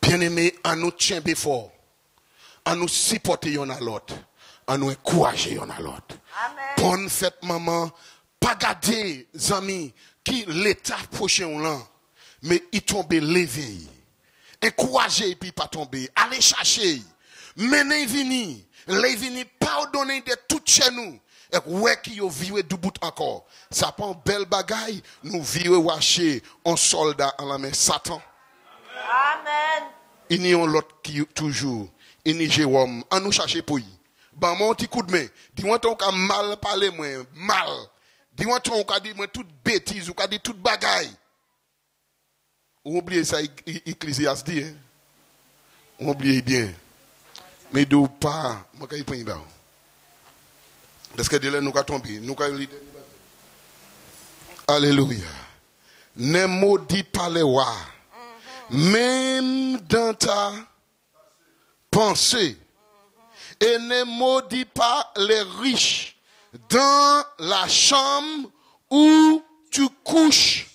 [SPEAKER 1] Bien aimé, à nous tient fort. À nous supporter yon à l'autre, à nous encourager yon à l'autre. Bonne fête maman, pas garder amis qui l'état prochain là, mais il tombe levé. Encourager et puis pas tomber, aller chercher, mener vini, les vini pardonner de tout chez nous. Et ouais qui yo vivre du bout encore. Ça prend belle bagaille, nous vivre waché en soldat en la main Satan.
[SPEAKER 2] Amen.
[SPEAKER 1] Il y a l'autre qui toujours ini Jérôme, à nous chercher pour y. Ben, mon petit coup de main. Dis-moi, ton cas mal parler, moi, mal. Dis-moi, ton cas dit, moi, toute bêtise, ou cas dit toute bagaille. Ou oubliez ça, Ecclésiaste dit, hein. Ou oubliez bien. Mais d'où pas, moi, quand il prend là. Parce que de là, nous, quand tomber, nous, quand il Alléluia. Ne maudit pas les rois. Même dans ta pensée, et ne maudit pas les riches dans la chambre où tu couches.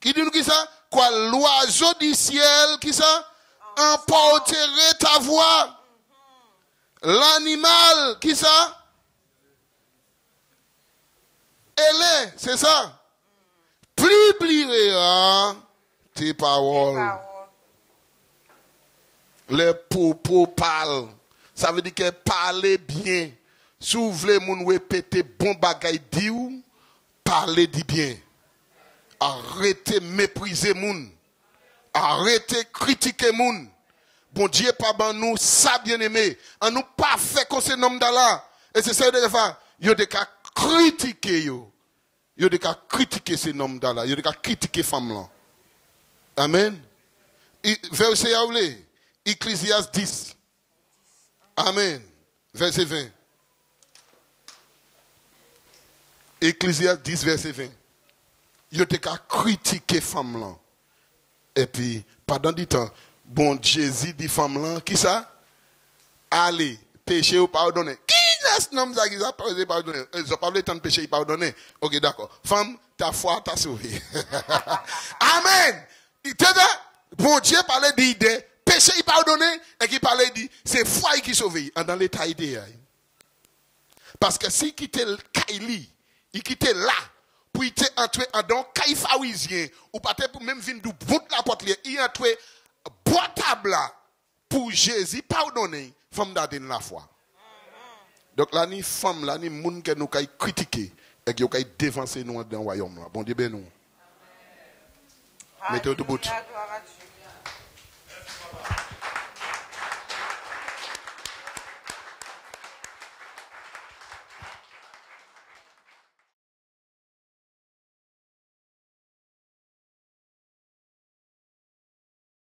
[SPEAKER 1] Qui dit nous qui ça? Quoi, l'oiseau du ciel, qui ça? Emporterait ta voix. L'animal, qui ça? Elle, c'est ça? Publiera tes paroles. Les propos parlent. Ça veut dire que parler bien. Si vous voulez moun répéter bon bagay di ou, parlez dit bien. Arrêtez mépriser moun. Arrêtez critiquer moun. Bon Dieu pas ban nous ça bien aimé. En nous pas fait comme ce nom d'Allah. Et c'est ça de faire. Yo de ka critiquer yo. Yo de ka critiquer ce nom d'Allah. Yo de ka critiquer femme là. Amen. Verset à ouvler. Ecclésiaste 10. Amen. Verset 20. Ecclésiaste 10, verset 20. Il y a critiquer femme là. Et puis, pendant du temps, bon Jésus dit femme là, qui ça? Allez, péché ou pardonner. Qui est ce nom ça qui a pardonné? Ils n'ont pas le temps de pécher et pardonner. Ok, d'accord. Femme, ta foi t'a sauvé. Amen. Bon Dieu parlait d'idée. Péché, il pardonne, et qui parlait, dit, c'est foi qui sauve, dans l'état idéal. Parce que si il était Kaili, il quittait là, pour il était entré dans Kaïfaouisien, ou pas pour même venir du bout de la porte, il est entré bois table là, pour Jésus pardonner, femme d'adin la foi. Donc là, ni femme, là, ni moun que nous kay critiquer et que nous kay dévancer nous dans le royaume. Bon Dieu ben nous. Mettez au bout.
[SPEAKER 2] Alléluia, gloire à Dieu.